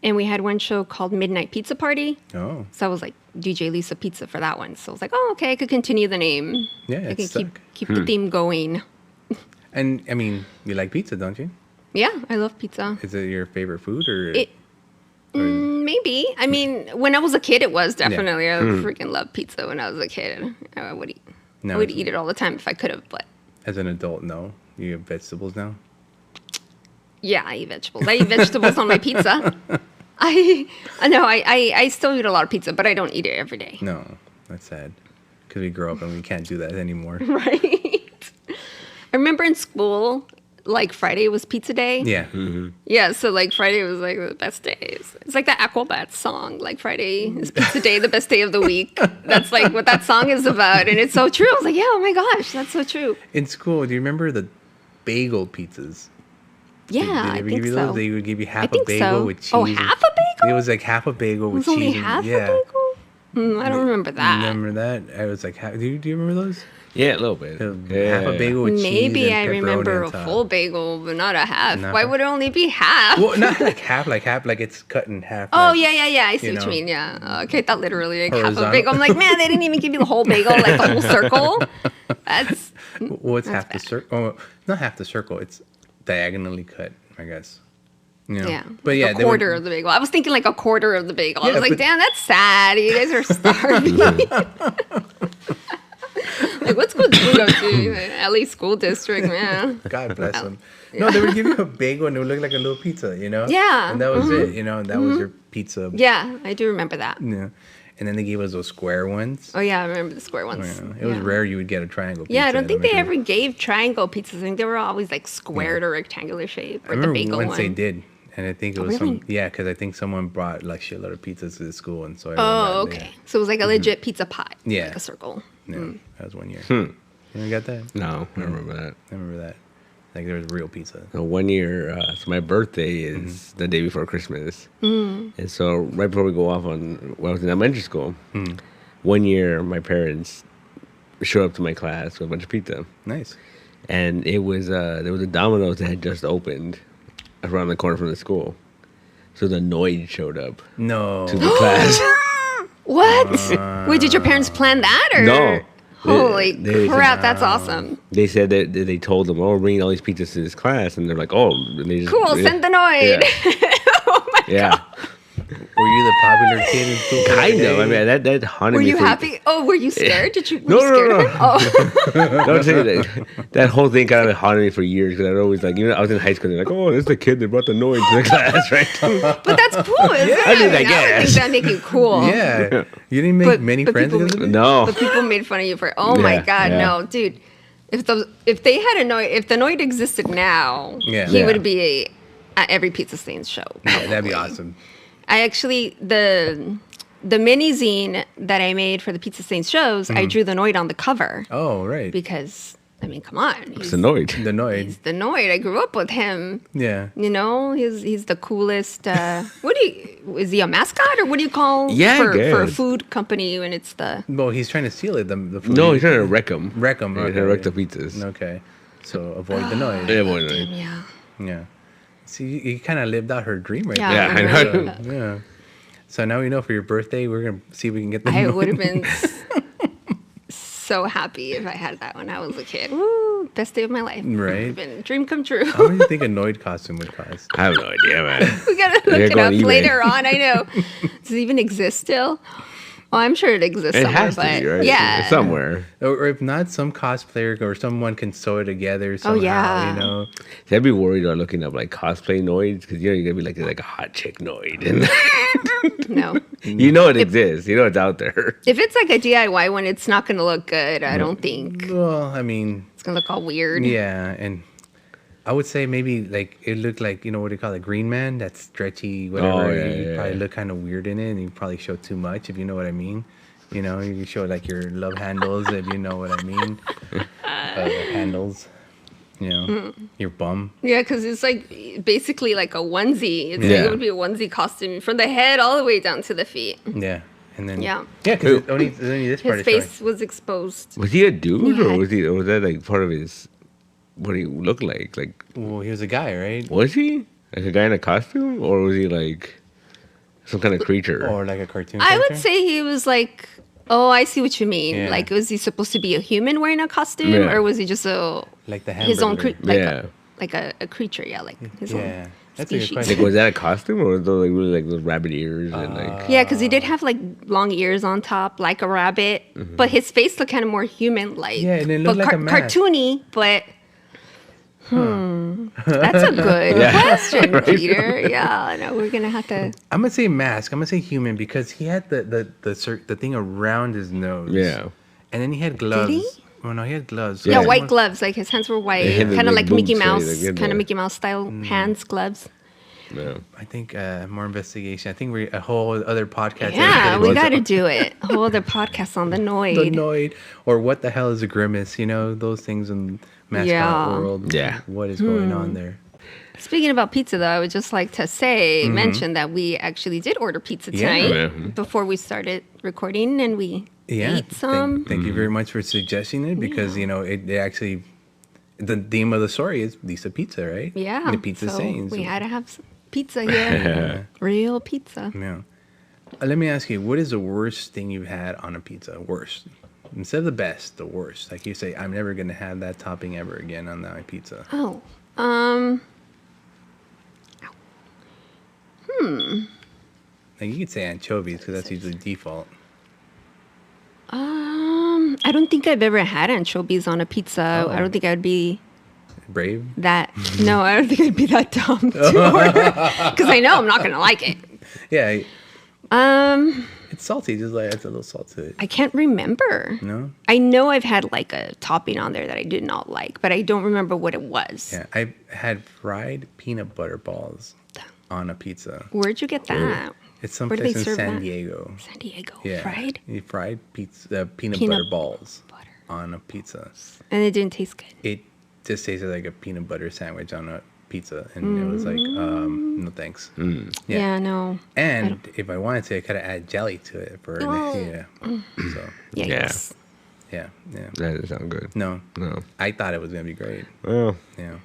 C: And we had one show called Midnight Pizza Party.
A: Oh,
C: So I was like DJ Lisa Pizza for that one. So I was like, okay, I could continue the name.
A: Yeah,
C: I
A: it's
C: can
A: stuck.
C: keep the theme going.
A: and I mean, you like pizza, don't you?
C: Yeah, I love pizza.
A: Is it your favorite food or?
C: Maybe. I mean, when I was a kid, it was definitely. I
A: Hmm.
C: freaking loved pizza when I was a kid. I would eat.
A: No,
C: I would
A: it's-
C: eat it all the time if I could have. But
A: As an adult, no. You have vegetables now.
C: yeah, I eat vegetables. I eat vegetables on my pizza. I know. I still eat a lot of pizza, but I don't eat it every day.
A: No, that's sad. Because we grow up and we can't do that anymore.
C: Right. I remember in school, like Friday was pizza day.
A: Yeah.
C: Yeah, so like Friday was like the best days. It's like the Aquabats song, like Friday is pizza day, the best day of the week. That's like what that song is about. And it's so true. I was like, yeah, oh my gosh, that's so true.
A: In school, do you remember the bagel pizzas?
C: Yeah,
A: Did they
C: I
A: ever
C: think
A: give you
C: so.
A: those? They would give you half a
C: think
A: bagel
C: so.
A: with cheese.
C: Oh,
A: and-
C: half a bagel?
A: It was like half a bagel
C: It
A: with
C: was
A: cheese.
C: only
A: and-
C: half
A: yeah.
C: a bagel? I don't remember that.
A: Remember that? I was like, do you remember those?
B: Yeah, a little bit.
A: Half a bagel with cheese
C: Maybe
A: and
C: I
A: pepperoni
C: remember
A: on
C: a
A: top.
C: full bagel, but not a half.
A: Not
C: Why
A: half.
C: would it only be half?
A: Well, not like half, like it's cut in half.
C: Oh,
A: like-
C: yeah. I see
A: you
C: what
A: know.
C: you mean, yeah. Okay, I thought literally like half a
A: Horizontal.
C: bagel. I'm like, man, they didn't even give you the whole bagel, like the whole circle. That's,
A: Well, it's half the
C: bad.
A: circle. Oh, not half the circle. It's diagonally cut, I guess. You know?
C: Yeah.
A: But yeah,
C: a quarter of the bagel. I was thinking like a quarter of the bagel. I
A: Yeah,
C: was like,
A: but-
C: damn, that's sad. You guys are starving. Like, what school did you go to? LA School District, man.
A: God bless them. No, they would give you a bagel and it would look like a little pizza, you know?
C: Yeah.
A: And that was it, you know? That was your pizza.
C: Yeah, I do remember that.
A: Yeah. And then they gave us those square ones.
C: Oh, yeah, I remember the square ones.
A: Yeah. It was rare you would get a triangle pizza.
C: Yeah, I don't think they
A: like,
C: ever gave triangle pizzas. I think they were always like squared or rectangular shape,
A: I
C: or the
A: remember
C: bagel
A: once
C: one.
A: they did. And I think it was
C: really?
A: because I think someone brought like shitload of pizzas to the school. And so
C: Oh,
A: everyone got
C: okay. So it was like a legit pizza pie.
A: Yeah.
C: Like a circle.
A: Yeah, that was 1 year. You ever got that?
B: No, I remember that.
A: I remember that. Like there was real pizza.
B: So 1 year, so my birthday is the day before Christmas. And so right before we go off when I was in elementary school, 1 year my parents showed up to my class with a bunch of pizza.
A: Nice.
B: And it was, there was a Domino's that had just opened around the corner from the school. So the Noid showed up
A: No.
B: to the class.
C: What? Wait, did your parents plan that? Or?
B: No.
C: Holy
B: They-
C: crap, that's awesome.
B: They said that they told them, "Oh, we're bringing all these pizzas to this class," and they're like, "Oh, and they just,
C: Cool, send the Noid. Oh my
B: Yeah,
A: Were you the popular kid in school?
B: kind of. I mean, that haunted
C: Were
B: me.
C: you
B: for-
C: happy? Oh, were you scared? Did you? Were
B: No,
C: you
B: no,
C: scared
B: no,
C: of him? Oh,
B: No, I'm saying that whole thing kind of haunted me for years because I'd always like, I was in high school, they're like, "Oh, this is the kid that brought the noise to the class," right?
C: but that's cool, isn't it?
B: I mean, I
C: I would
B: guess.
C: think that'd make you cool.
A: Yeah. You didn't make
C: But-
A: many
C: but
A: friends
C: people-
A: because of it?
B: No,
C: But people made fun of you for. Oh my
B: Yeah,
C: god,
B: yeah.
C: no, dude. If they had a Noid, if the Noid existed now,
A: Yeah.
C: he
B: Yeah.
C: would be at every Pizza Stains show.
A: Yeah, that'd be
C: probably.
A: awesome.
C: I actually the mini zine that I made for the Pizza Stains shows, I drew the Noid on the cover
A: Oh, right.
C: because I mean, come on,
B: it's annoyed.
A: The Noid.
C: he's the Noid. I grew up with him.
A: Yeah.
C: You know, he's the coolest. What do you? Is he a mascot or what do you call?
B: Yeah, I
C: for a
B: guess.
C: food company when it's the.
A: Well, he's trying to steal it. The food.
B: No, he's trying to wreck them.
A: Wreck 'em,
B: He's
A: okay.
B: trying to wreck the pizzas.
A: Okay. So avoid the noise.
B: Yeah, boy, no.
C: Yeah.
A: Yeah. See, you kind of lived out her dream right
C: Yeah,
B: Yeah, I
C: I
B: know.
C: know.
A: there. Yeah. So now we know for your birthday, we're going to see if we can get the
C: I
A: Noid.
C: would have been so happy if I had that when I was a kid. Woo, best day of my life.
A: Right.
C: It's been a dream come true.
A: How much do you think a Noid costume would cost?
B: I have no idea, man.
C: We gotta look
B: They're
C: it
B: going
C: up
B: eBay.
C: later on. I know. Does it even exist still? Well, I'm sure it exists
B: It
C: somewhere,
B: has to
C: but
B: be, right?
C: yeah,
B: Somewhere.
A: Or if not, some cosplayer or someone can sew it together somehow,
C: yeah.
A: you know?
B: See, I'd be worried about looking up like cosplay noids because you're gonna be like a hot chick noid, and
C: No.
B: you know it exists. You know it's out there.
C: If it's like a DIY one, it's not going to look good. I don't think
A: Well, I mean,
C: it's going to look all weird.
A: yeah, and I would say maybe like it looked like, you know what do you call it, Green Man, that stretchy whatever.
B: Oh, yeah,
A: you
B: yeah,
A: probably
B: yeah.
A: look kind of weird in it, and you probably show too much, if you know what I mean. You know, you can show like your love handles, if you know what I mean. Handles, you know, your bum.
C: Yeah, because it's like basically like a onesie. It's
B: Yeah.
C: It would be a onesie costume from the head all the way down to the feet.
A: Yeah, and then
C: Yeah.
A: because only this part
C: His
A: is showing.
C: face was exposed.
B: Was he a dude
C: Yeah.
B: or was that like part of his? What he looked like? Like
A: Well, he was a guy, right?
B: was he like a guy in a costume or was he like some kind of creature?
A: Or like a cartoon.
C: I would
A: character?
C: say he was like, oh, I see what you mean.
A: Yeah.
C: Like, was he supposed to be a human wearing a costume,
B: Yeah.
C: or was he just
A: like the
C: his own
A: hamburger.
C: like
B: Yeah.
C: a creature? Yeah, like his
A: Yeah,
C: own.
A: that's a good
C: species.
A: question.
B: Like was that a costume or was those like really like those rabbit ears and like?
C: Yeah, because he did have like long ears on top, like a rabbit, but his face looked kind of more human-like.
A: Yeah, and it looked
C: but
A: like a mask.
C: cartoony. But that's a good
B: Yeah.
C: question, Peter. Yeah, no, we're gonna have to.
A: I'm gonna say mask. I'm gonna say human because he had the thing around his nose.
B: Yeah.
A: And then he had gloves.
C: he?
A: Oh no, he had gloves.
C: Yeah,
B: Yeah.
C: white gloves. Like his hands were white,
B: They had the,
C: kind of
B: like,
C: like Mickey
B: boots, right?
C: Mouse,
B: Like, they had
C: kind
B: the-
C: of Mickey Mouse style hands, gloves.
B: No.
A: I think more investigation. I think we're a whole other podcast.
C: Yeah, we
A: was
C: got to do it. A whole other podcast on the Noid.
A: annoyed or what the hell is a grimace? You know those things in mascot
C: Yeah.
A: world.
B: Yeah.
A: What is going on there?
C: Speaking about pizza, though, I would just like to say, mention that we actually did order pizza
A: Yeah.
C: tonight
B: Yeah.
C: before we started recording, and we
A: Yeah.
C: ate some.
A: Thank you very much for suggesting it because you know it actually. The theme of the story is Lisa Pizza, right?
C: Yeah,
A: The pizza
C: so
A: sayings.
C: we had to have some pizza here, real pizza.
A: Yeah. Let me ask you, what is the worst thing you've had on a pizza? Worst. Instead of the best, the worst. Like you say, I'm never going to have that topping ever again on my pizza.
C: Oh,
A: Like you could say anchovies because that's usually default.
C: I don't think I've ever had anchovies on a pizza.
A: Oh.
C: I don't think I'd be
A: Brave.
C: that. No, I don't think I'd be that dumb to order because I know I'm not gonna like it.
A: Yeah. It's salty. Just like it's a little salt to it.
C: I can't remember.
A: No.
C: I know I've had like a topping on there that I did not like, but I don't remember what it was.
A: Yeah, I had fried peanut butter balls on a pizza.
C: Where'd you get that?
A: It's
C: Where do
A: someplace
C: they
A: in
C: serve
A: San
C: that?
A: Diego.
C: San Diego.
A: Yeah,
C: Fried?
A: fried pizza, peanut
C: Peanut
A: butter balls
C: butter.
A: on a pizza.
C: And it didn't taste good.
A: It just tasted like a peanut butter sandwich on a pizza, and it was like, no thanks.
C: Yeah, no.
A: And if I wanted to, I could have add jelly to it for So
C: Yikes.
A: yeah.
B: That doesn't sound good.
A: No,
B: No.
A: I thought it was gonna be great.
B: Well,
A: Yeah,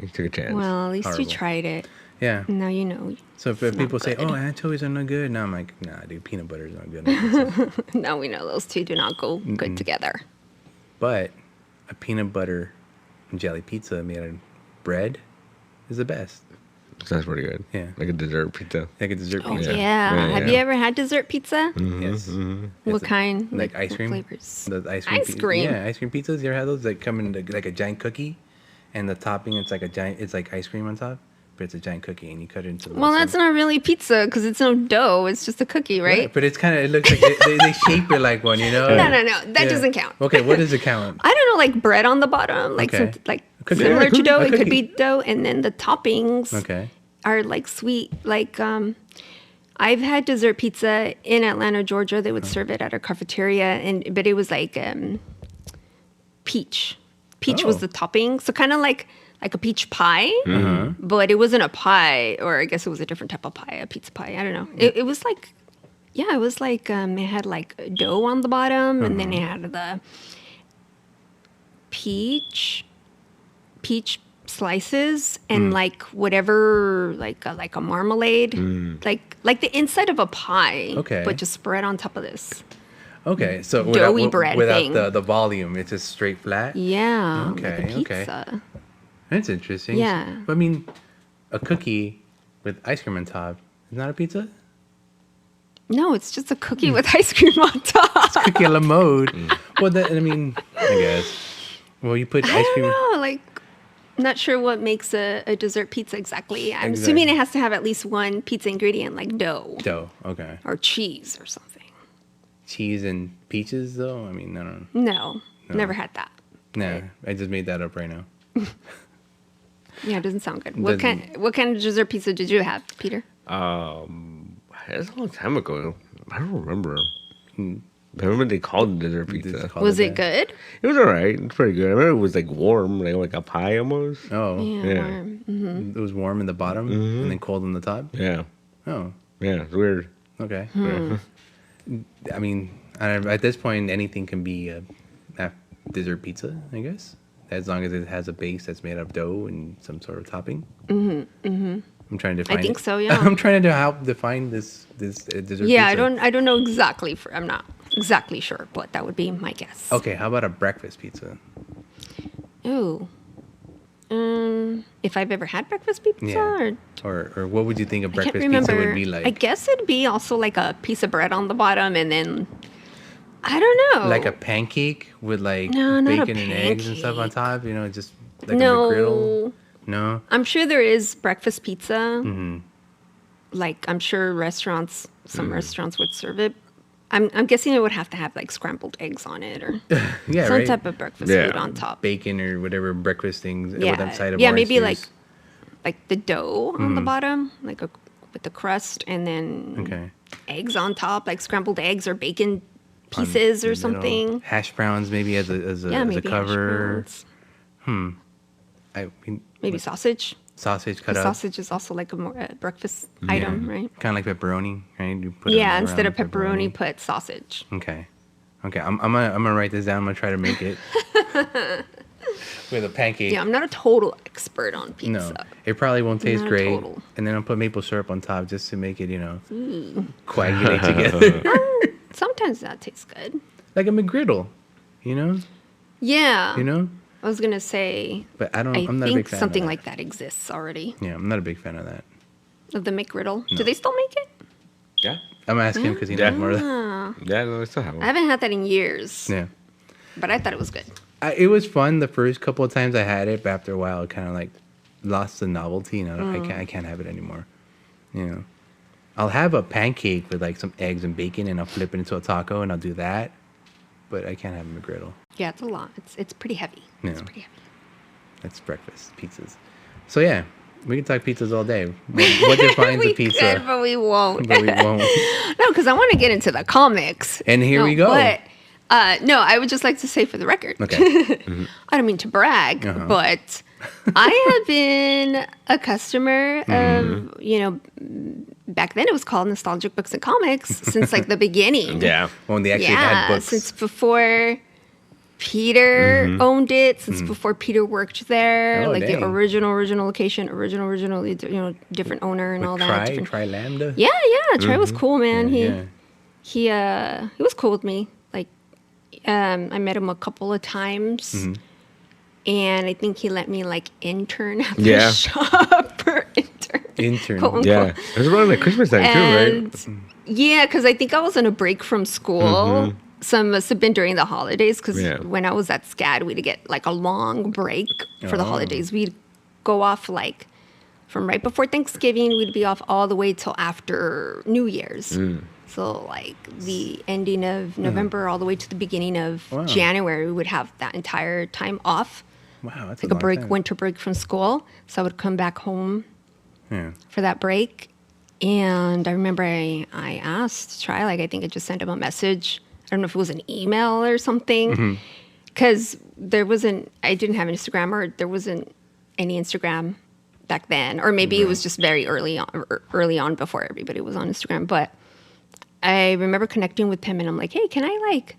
B: you took a chance.
C: Well, at least
A: Horrible.
C: you tried it.
A: yeah.
C: Now you know.
A: So if
C: It's not
A: people say,
C: good.
A: "Oh, anchovies are not good," now I'm like, "Nah, dude, peanut butter is not good." on pizza."
C: Now we know those two do not go good together.
A: But a peanut butter and jelly pizza made out of bread is the best.
B: Sounds pretty good.
A: Yeah.
B: Like a dessert pizza.
A: Like a dessert
C: Oh,
A: pizza.
C: yeah. Have you ever had dessert pizza?
A: Yes.
C: What
A: It's
C: kind?
A: Like ice
C: what
A: cream.
C: flavors?
A: The ice cream.
C: Ice cream.
A: Yeah, ice cream pizzas. You ever had those? Like come in like a giant cookie, and the topping it's like a giant. It's like ice cream on top, but it's a giant cookie, and you cut it into.
C: Well, that's not really pizza because it's no dough. It's just a cookie, right?
A: But it's kind of. It looks like they shape it like one. You know.
C: No. That
A: Yeah.
C: doesn't count.
A: Okay, what does it count?
C: I don't know, like bread on the bottom, like
A: Okay.
C: like
A: Cookie.
C: similar
A: Yeah,
C: to dough.
A: a
C: It could
A: cookie.
C: be dough, and then the toppings
A: Okay.
C: are like sweet. Like I've had dessert pizza in Atlanta, Georgia. They would serve it at a cafeteria, but it was like peach. Peach was
A: Oh.
C: the topping, so kind of like a peach pie,
A: Uh-huh.
C: but it wasn't a pie, or I guess it was a different type of pie, a pizza pie. I don't know. It was like, yeah, it was like it had like dough on the bottom, and then it
A: Uh-huh.
C: had the peach slices and like whatever like a marmalade, like the inside of a pie,
A: Okay.
C: but just spread on top of this.
A: Okay. So
C: Doughy bread
A: without
C: thing.
A: the volume, it's just straight flat.
C: Yeah, like a
A: Okay, okay.
C: pizza.
A: That's interesting.
C: Yeah.
A: But I mean, a cookie with ice cream on top is not a pizza.
C: No, it's just a cookie with ice cream on top.
A: Cookie a la mode. Well, I mean, I guess. Well, you put
C: I
A: ice
C: don't
A: cream.
C: know, like, not sure what makes a dessert pizza exactly. I'm
A: Exactly.
C: assuming it has to have at least one pizza ingredient, like dough
A: Dough. Okay.
C: or cheese or something.
A: Cheese and peaches, though. I mean, I don't know.
C: No, never had that.
A: Nah, I just made that up right now.
C: Yeah, it doesn't sound good. What
A: Doesn't-
C: kind of dessert pizza did you have, Peter?
B: That's a long time ago. I don't remember. I remember they called it dessert
A: Just
B: pizza.
A: call
C: Was it
A: that.
C: good?
B: It was alright. It's pretty good. I remember it was like warm, like a pie almost.
A: Oh,
B: Yeah.
C: warm.
A: it was warm in the bottom and then cold on the top.
B: Yeah.
A: Oh,
B: Yeah, it's weird.
A: okay.
C: Hmm.
A: I mean, at this point, anything can be a dessert pizza, I guess, as long as it has a base that's made of dough and some sort of topping. I'm trying to define.
C: think
A: it.
C: so, yeah.
A: I'm trying to help define this dessert.
C: Yeah,
A: pizza.
C: I don't know exactly. I'm not exactly sure, but that would be my guess.
A: Okay, how about a breakfast pizza?
C: Ooh. If I've ever had breakfast pizza,
A: Yeah.
C: or
A: Or what would you think a
C: I can't
A: breakfast
C: remember.
A: pizza would be like?
C: I guess it'd be also like a piece of bread on the bottom, and then I don't know.
A: Like a pancake with like
C: No, not a
A: bacon and eggs and stuff on
C: pancake.
A: top. You know, just like a McGriddle. No.
C: I'm sure there is breakfast pizza.
A: Mm-hmm.
C: Like I'm sure some restaurants would serve it. I'm guessing it would have to have like scrambled eggs on it or
A: Yeah,
C: some
A: right.
C: type of breakfast
B: Yeah.
C: food on top.
A: Bacon or whatever breakfast things with
C: Yeah,
A: a side of
C: yeah,
A: orange
C: maybe like
A: juice.
C: the dough on
A: Mm.
C: the bottom, like with the crust, and then
A: Okay.
C: eggs on top, like scrambled eggs or bacon pieces or
A: Little
C: something.
A: Hash browns maybe as a
C: Yeah,
A: as a
C: maybe hash
A: cover.
C: browns.
A: I mean,
C: Maybe sausage.
A: sausage cut
C: The
A: up.
C: sausage is also like a more breakfast item, right?
A: Kind of like pepperoni, right? You put it
C: Yeah, instead of
A: around
C: pepperoni, put sausage.
A: Okay. Okay. I'm gonna write this down. I'm gonna try to make it with a pancake.
C: Yeah, I'm not a total expert on pizza.
A: No, it probably won't taste
C: Not a
A: great.
C: total.
A: And then I'll put maple syrup on top just to make it, coagulate together.
C: Sometimes that tastes good.
A: Like a McGriddle,
C: Yeah.
A: You know?
C: I was gonna say.
A: But I'm
C: I
A: not a big
C: think
A: fan
C: something
A: of that.
C: like that exists already.
A: Yeah, I'm not a big fan of that.
C: of the McGriddle. Do they still make it?
B: Yeah.
A: I'm asking because he knows more.
B: Yeah, no, I still have
C: I
B: one.
C: haven't had that in years.
A: Yeah.
C: But I thought it was good.
A: It was fun the first couple of times I had it, but after a while, it kind of like lost the novelty, and I can't have it anymore. You know, I'll have a pancake with like some eggs and bacon, and I'll flip it into a taco, and I'll do that. But I can't have a McGriddle.
C: Yeah, it's a lot. It's pretty heavy.
A: Yeah.
C: It's pretty heavy.
A: That's breakfast pizzas. So yeah, we can talk pizzas all day. What defines
C: we
A: a pizza?
C: could, but we won't.
A: But we won't.
C: No, because I want to get into the comics.
A: And here we go.
C: But no, I would just like to say for the record.
A: Okay.
C: I don't mean to brag, but I have been a customer of, back then it was called Nostalgic Books and Comics since like the beginning.
B: Yeah.
A: When they actually had books.
C: Since before Peter owned it, since before Peter worked there,
A: Oh,
C: like
A: dang.
C: the original location, original, different owner and all that. different-
A: Try Lambda.
C: Yeah, Trey was cool, man.
A: Yeah.
C: He was cool with me. Like, I met him a couple of times, and I think he let me like intern at the shop or
A: Intern.
C: quote,
B: Yeah.
C: unquote.
B: It was around like Christmas time too,
C: And
B: right?
C: yeah, because I think I was on a break from school. Some must have been during the holidays because when I was at SCAD, we'd get like a long break for the holidays. We'd go off like from right before Thanksgiving, we'd be off all the way till after New Year's. So like the ending of November all the way to the beginning of January, we would have that entire time off.
A: Wow, that's
C: Like a
A: long
C: break,
A: time.
C: winter break from school. So I would come back home
A: Yeah.
C: for that break. And I remember I asked Try, like I think I just sent him a message. I don't know if it was an email or something. Because I didn't have an Instagram, or there wasn't any Instagram back then. Or maybe it was just very early on before everybody was on Instagram. But I remember connecting with him and I'm like, hey, can I like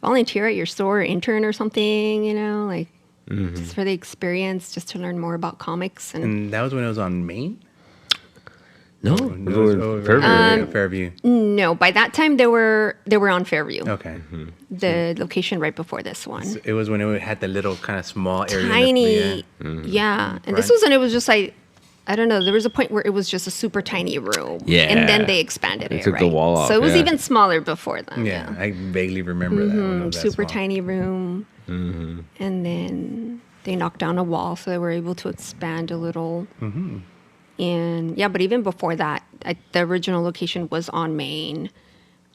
C: volunteer at your store or intern or something, like just for the experience, just to learn more about comics. And
A: that was when it was on Maine?
B: No.
A: It was Fairview.
C: no, by that time they were on Fairview.
A: Okay.
C: The location right before this one.
A: So it was when it had the little kind of small area.
C: Tiny. Yeah. And this was when it was just like, I don't know, there was a point where it was just a super tiny room.
B: Yeah.
C: And then they expanded it,
B: took
C: right?
B: the wall off,
C: So it was
B: yeah.
C: even smaller before then.
A: Yeah, I vaguely remember that. When it was that
C: Super
A: small.
C: tiny room. And then they knocked down a wall, so they were able to expand a little. And yeah, but even before that, the original location was on Main,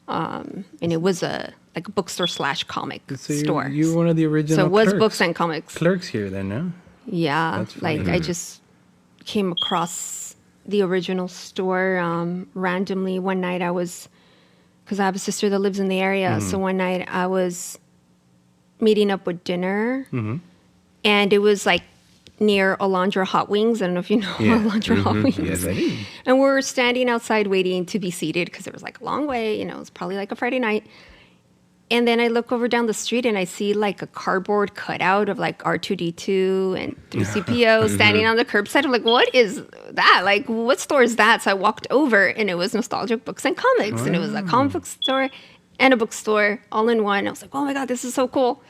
C: and it was like a bookstore / comic
A: So
C: store.
A: you were one of the original
C: So it was
A: clerks.
C: books and comics.
A: Clerks here then, no?
C: Yeah,
A: That's funny.
C: like I just came across the original store randomly one night. Because I have a sister that lives in the area, so one night I was meeting up with dinner, and it was like near Alondra Hot Wings. I don't know if you know Alondra Hot Wings.
A: Yes, I do.
C: And we're standing outside waiting to be seated because it was like a long way, it was probably like a Friday night. And then I look over down the street and I see like a cardboard cutout of like R2D2 and 3CPO standing on the curbside. I'm like, what is that? Like, what store is that? So I walked over and it was Nostalgic Books and Comics. And it was a comic book store and a bookstore all in one. I was like, oh my God, this is so cool.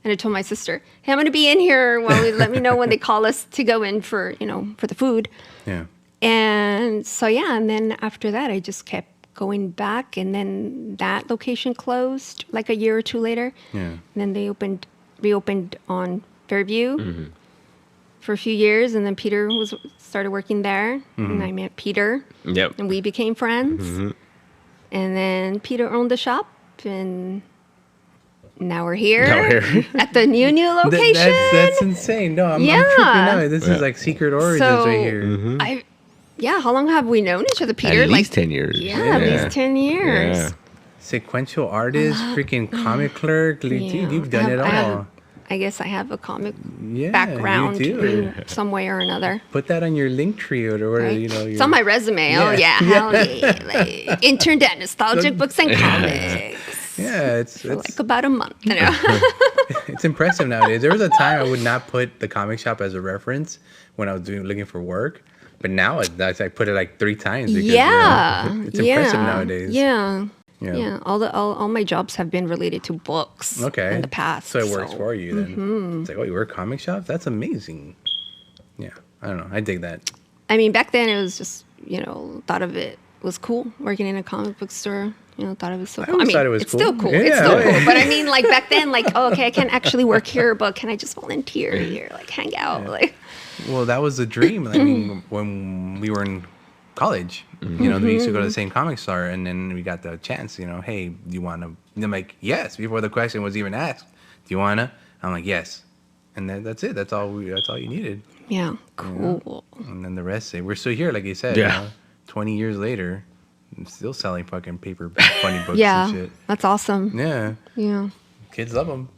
C: And I told my sister, hey, I'm going to be in here let me know when they call us to go in for, for the food.
A: Yeah.
C: And so, yeah. And then after that, I just kept going back. And then that location closed like a year or two later.
A: Yeah.
C: And then they reopened on Fairview for a few years. And then Peter started working there. And I met Peter.
B: Yep.
C: And we became friends. And then Peter owned the shop. And now we're here at the new location.
A: That's insane. No, I'm
C: Yeah.
A: tripping out. This is like secret origins right here.
C: How long have we known each other, Peter?
B: At least 10 years.
C: Yeah, at least 10 years.
B: Yeah.
A: Sequential artist, freaking comic clerk. Dude, you've done it all.
C: I guess I have a comic
A: Yeah,
C: background
A: you do.
C: in some way or another.
A: Put that on your link tree or whatever,
C: Right?
A: your,
C: It's on my resume.
A: Yeah.
C: Oh, yeah. Hell yeah. Like, interned at Nostalgic Books and Comics.
A: Yeah,
C: For like about a month.
A: It's impressive nowadays. There was a time I would not put the comic shop as a reference when I was looking for work, but now I put it like 3 times. Because, it's impressive nowadays.
C: Yeah.
A: Yeah.
C: Yeah. All my jobs have been related to books in the past.
A: So it works for you then. It's like, oh, you work comic shops? That's amazing. Yeah, I don't know. I dig that.
C: I mean, back then it was just thought of it was cool working in a comic book store. Thought it was so cool.
A: always thought it was
C: it's
A: cool.
C: still cool.
A: Yeah,
C: It's still
A: yeah.
C: cool. But I mean, like back then, like, oh, okay, I can't actually work here, but can I just volunteer here, like hang out, like.
A: Well, that was the dream. I mean, when we were in college, we used to go to the same comic store, and then we got the chance. Hey, do you want to? I'm like, yes. Before the question was even asked, do you wanna? I'm like, yes. And that's it. That's all you needed.
C: Yeah, cool.
A: And then the rest, we're still here, like you said.
B: Yeah.
A: 20 years later, I'm still selling fucking paperback funny books
C: Yeah,
A: and shit.
C: that's awesome.
A: Yeah.
C: Yeah.
A: Kids love them.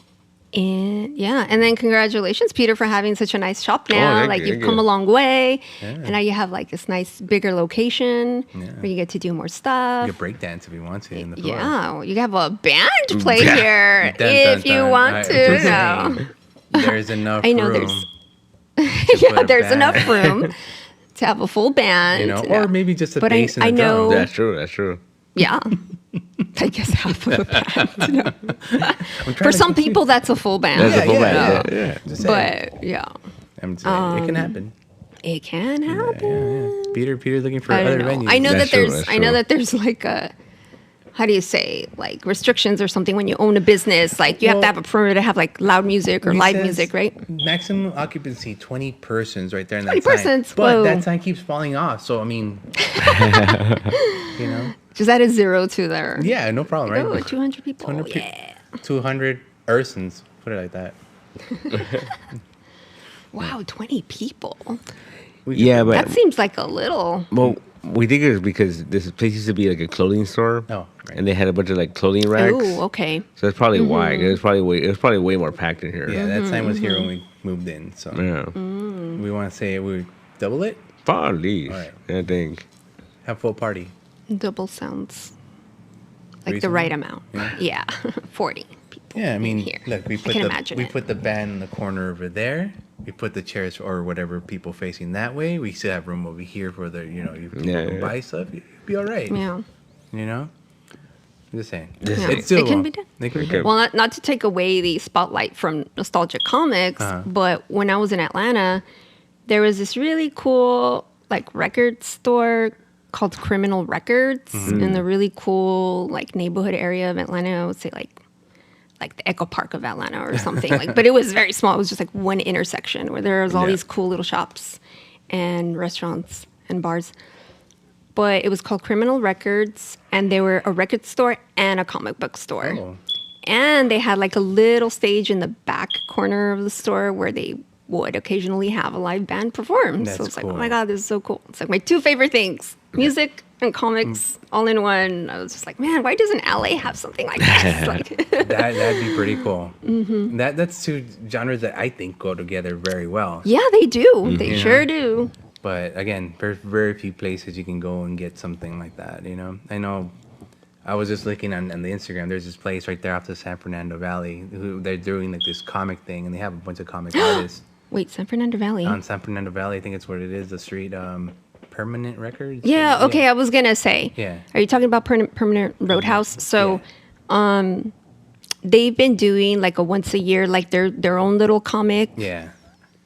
C: And then congratulations, Peter, for having such a nice shop now.
B: thank
C: Like
B: you,
C: you've
B: thank
C: come
B: you.
C: a long way,
A: Yeah.
C: and now you have like this nice bigger location where you get to do more stuff.
A: You can break dance if you want to in the floor.
C: Yeah, you have a band play
B: Yeah.
C: here
A: Dun,
C: if
A: dun,
C: you
A: dun.
C: want
A: I'm
C: to.
A: just
C: No.
A: saying, there's enough
C: I know
A: room.
C: there's-
A: to
C: Yeah,
A: put a
C: there's
A: band.
C: enough room to have a full band.
A: Or maybe just a
C: But
A: bass and
C: I
A: a drum.
C: know-
B: That's true.
C: Yeah. I guess half of a band. No.
A: I'm trying
C: For
A: to-
C: some people, that's a full band.
B: That's a full
A: yeah,
B: band. Yeah.
A: Just saying.
C: But yeah,
A: I'm just saying, it can happen.
C: it can happen.
A: Yeah. Peter's looking for
C: I
A: other
C: don't know.
A: venues.
C: I know
B: That's
C: that
B: true,
C: there's.
B: that's
C: I know
B: true.
C: that there's like a. How do you say, like restrictions or something when you own a business? Like you have to
A: Well,
C: have a permit to have like loud music or
A: It
C: live
A: says
C: music, right?
A: Maximum occupancy 20 persons right there in that
C: 20
A: sign.
C: persons,
A: But
C: whoa.
A: that sign keeps falling off. So I mean,
C: Just add a zero to there.
A: yeah, no problem, right?
C: Oh, 200 people.
A: 200 pe-
C: Yeah.
A: 200 persons. Put it like that.
C: Wow, 20 people.
B: Yeah, but
C: That seems like a little.
B: well, we think it's because this place used to be like a clothing store.
A: Oh, right.
B: And they had a bunch of like clothing racks.
C: Oh, okay.
B: So that's probably why. It was probably way more packed in here.
A: Yeah, that sign was here when we moved in. So
B: Yeah.
A: we want to say we double it,
B: Probably.
A: All right.
B: I think.
A: have full party.
C: Double sounds like
A: Reasonable?
C: the right amount.
A: Yeah.
C: Yeah. 40 people.
A: Yeah, I mean,
C: here.
A: look, we
C: I
A: put
C: can
A: the
C: imagine
A: we
C: it.
A: put the band in the corner over there. We put the chairs or whatever people facing that way. We still have room over here for the you people
B: Yeah,
A: can
B: yeah.
A: buy stuff. You'd be all right.
C: Yeah.
A: You know, I'm just saying.
C: Yeah.
A: It's still
C: It can be done.
A: It can be
B: Okay.
A: done.
C: Well, not to take away the spotlight from nostalgic comics, but when I was in Atlanta, there was this really cool like record store called Criminal Records in the really cool like neighborhood area of Atlanta. I would say like the Echo Park of Atlanta or something. Like, but it was very small. It was just like one intersection where there was all
A: Yeah.
C: these cool little shops and restaurants and bars. But it was called Criminal Records, and they were a record store and a comic book store.
A: Oh.
C: And they had like a little stage in the back corner of the store where they would occasionally have a live band perform.
A: That's
C: so it's like, oh
A: cool.
C: my God, this is so cool. It's like my two favorite things, music and comics all in one. I was just like, man, why doesn't LA have something like this? Like,
A: That'd be pretty cool. That's two genres that I think go together very well.
C: yeah, they do. They
A: Yeah.
C: sure do.
A: But again, there's very few places you can go and get something like that. I know. I was just looking on the Instagram. There's this place right there off the San Fernando Valley who they're doing like this comic thing, and they have a bunch of comic artists
C: Wait, San Fernando Valley.
A: on San Fernando Valley. I think it's what it is. The street, Permanent Records.
C: Yeah, okay, I was gonna say.
A: Yeah.
C: Are you talking about Permanent Roadhouse? So they've been doing like a once a year, like their own little comic
A: Yeah.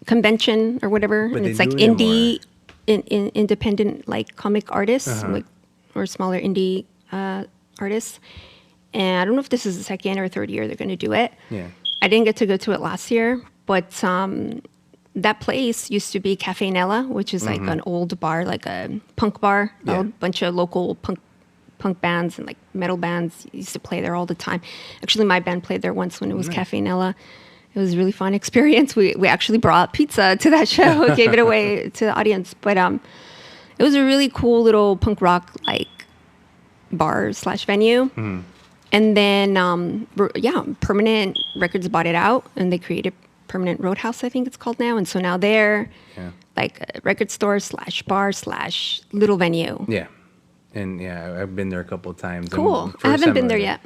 C: convention or whatever.
A: But
C: And
A: they
C: it's like
A: do them
C: indie independent like comic artists like, or smaller indie artists. And I don't know if this is the second or third year they're gonna do it.
A: Yeah.
C: I didn't get to go to it last year, but that place used to be Cafe Nella, which is like an old bar, like a punk bar.
A: Yeah.
C: A bunch of local punk bands and like metal bands used to play there all the time. Actually, my band played there once when it was Cafe Nella. It was a really fun experience. We actually brought pizza to that show, gave it away to the audience. But it was a really cool little punk rock like bar / venue. And then, Permanent Records bought it out, and they created Permanent Roadhouse, I think it's called now. And so now they're like a record store / bar / little venue.
A: Yeah. And yeah, I've been there a couple of times. And
C: Cool.
A: first
C: I haven't
A: time
C: been there yet.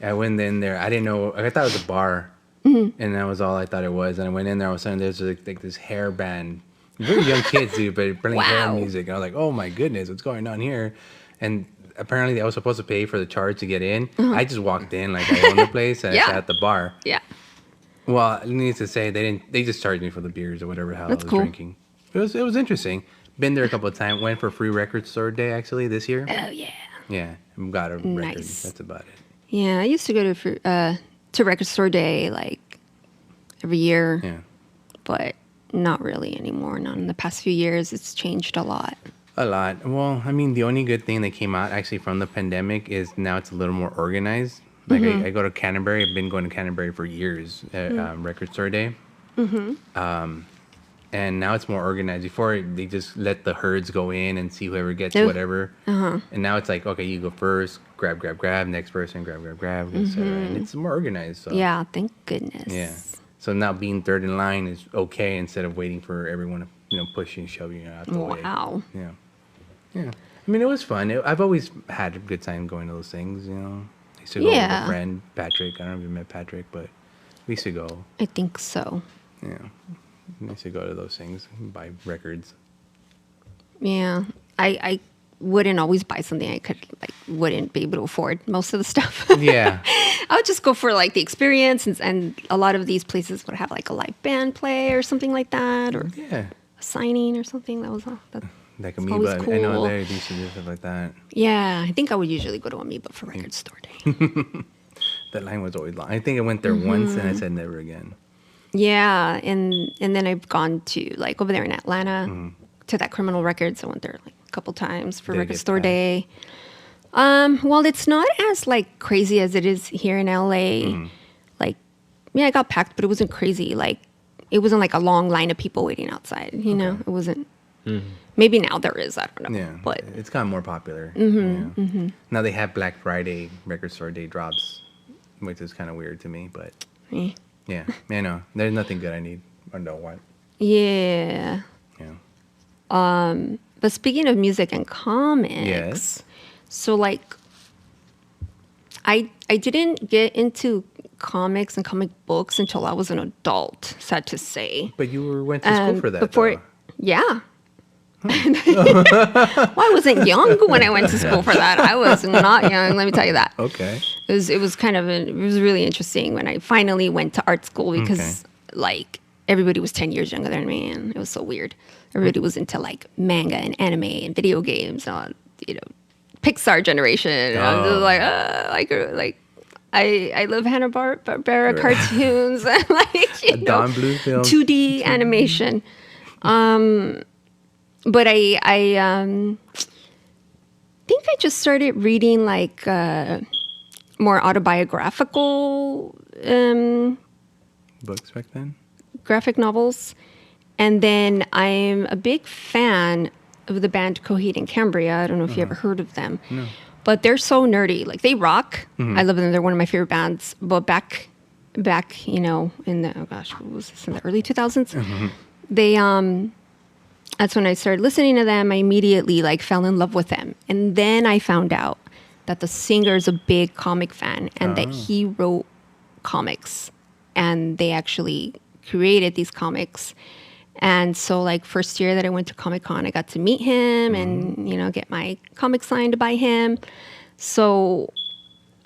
A: I went in there. I didn't know. I thought it was a bar,
C: Mm-hmm.
A: and that was all I thought it was. And I went in there. All of a sudden, there's like this hair band, very young kids, dude, but playing hair
C: Wow.
A: music. I was like, oh my goodness, what's going on here? And apparently, I was supposed to pay for the charge to get in. I just walked in like I owned the place, and I
C: Yeah.
A: sat at the bar.
C: Yeah.
A: Well, needless to say, they didn't. They just charged me for the beers or whatever the hell
C: That's
A: I was
C: cool.
A: drinking. It was interesting, Been there a couple of times. Went for free record store day actually this year.
C: Oh yeah.
A: Yeah, got a record.
C: Nice.
A: That's about it.
C: Yeah, I used to go to record store day like every year.
A: Yeah.
C: But not really anymore. Not in the past few years. It's changed a lot.
A: A lot. Well, I mean, the only good thing that came out actually from the pandemic is now it's a little more organized. Like I go to Canterbury. I've been going to Canterbury for years at record store day. And now it's more organized. Before, they just let the herds go in and see whoever gets whatever. And now it's like, okay, you go first, grab, next person, grab, etc. And it's more organized. So.
C: Yeah, thank goodness.
A: Yeah. So now being third in line is okay instead of waiting for everyone to, push you and shove you out the way.
C: Wow.
A: Yeah. Yeah. I mean, it was fun. I've always had a good time going to those things, I used to go with a friend, Patrick. I don't know if you met Patrick, but we used to go.
C: I think so.
A: Yeah. I used to go to those things and buy records.
C: Yeah. I wouldn't always buy something I wouldn't be able to afford most of the stuff.
A: Yeah.
C: I would just go for like the experience, and a lot of these places would have like a live band play or something like that, or a signing or something. That was all.
A: Like
C: always
A: Amoeba.
C: cool.
A: I know they used to do stuff like that.
C: Yeah, I think I would usually go to Amoeba for record store day.
A: That line was always long. I think I went there once and I said never again.
C: Yeah, and then I've gone to like over there in Atlanta to that Criminal Records. I went there like a couple times for
A: Did it
C: record
A: get
C: store
A: packed?
C: day. Well, it's not as like crazy as it is here in LA. Like, yeah, it got packed, but it wasn't crazy. Like, it wasn't like a long line of people waiting outside. It wasn't. Maybe now there is. I don't know.
A: Yeah,
C: But
A: it's gotten more popular. Now they have Black Friday record store day drops, which is kind of weird to me. But
C: eh.
A: yeah, I know there's nothing good I need or don't want.
C: Yeah.
A: Yeah.
C: But speaking of music and comics,
A: Yes.
C: so like I didn't get into comics and comic books until I was an adult, sad to say.
A: But you went to school for that.
C: Before,
A: though.
C: yeah. Well, I wasn't young when I went to school for that. I was not young, let me tell you that.
A: Okay.
C: It was really interesting when I finally went to art school because like everybody was 10 years younger than me, and it was so weird. Everybody was into like manga and anime and video games, Pixar generation. And I'm just like I love Hanna-Barbera cartoons and like
A: Don Bluth film.
C: 2D animation. But I think I just started reading like more autobiographical
A: Books back then.
C: graphic novels. And then I'm a big fan of the band Coheed and Cambria. I don't know if you ever heard of them.
A: No.
C: But they're so nerdy. Like, they rock. I love them. They're one of my favorite bands. But back, in the, what was this, in the early 2000s? They, that's when I started listening to them. I immediately, like, fell in love with them. And then I found out that the singer is a big comic fan and that he wrote comics. And they actually created these comics. And so, like, first year that I went to Comic-Con, I got to meet him and, get my comic signed by him. So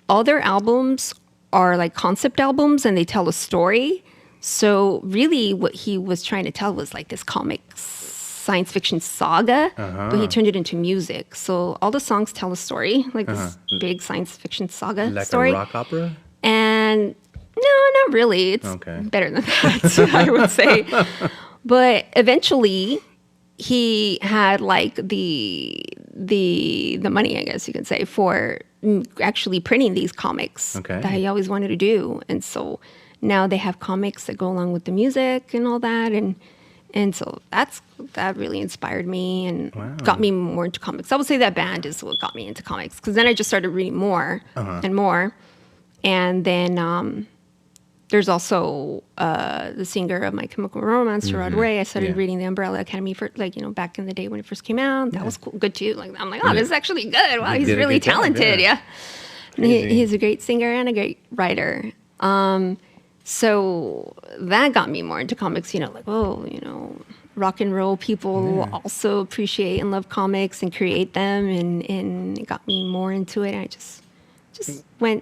C: all their albums are, like, concept albums, and they tell a story. So really what he was trying to tell was, like, this comic science fiction saga, but he turned it into music. So all the songs tell a story, like this big science fiction saga
A: Like
C: story.
A: a rock opera?
C: And no, not really. It's better than that, I would say. But eventually, he had like the money, I guess you can say, for actually printing these comics that he always wanted to do. And so now they have comics that go along with the music and all that. And so that really inspired me and got me more into comics. I would say that band is what got me into comics, because then I just started reading more and more. And then there's also the singer of My Chemical Romance, Gerard Way. I started reading The Umbrella Academy for, back in the day when it first came out. That was cool, good too. Like, I'm like, oh, this is actually good. Wow, he's really talented. Yeah. And he's a great singer and a great writer. So that got me more into comics, rock and roll people also appreciate and love comics and create them, and it got me more into it. And I just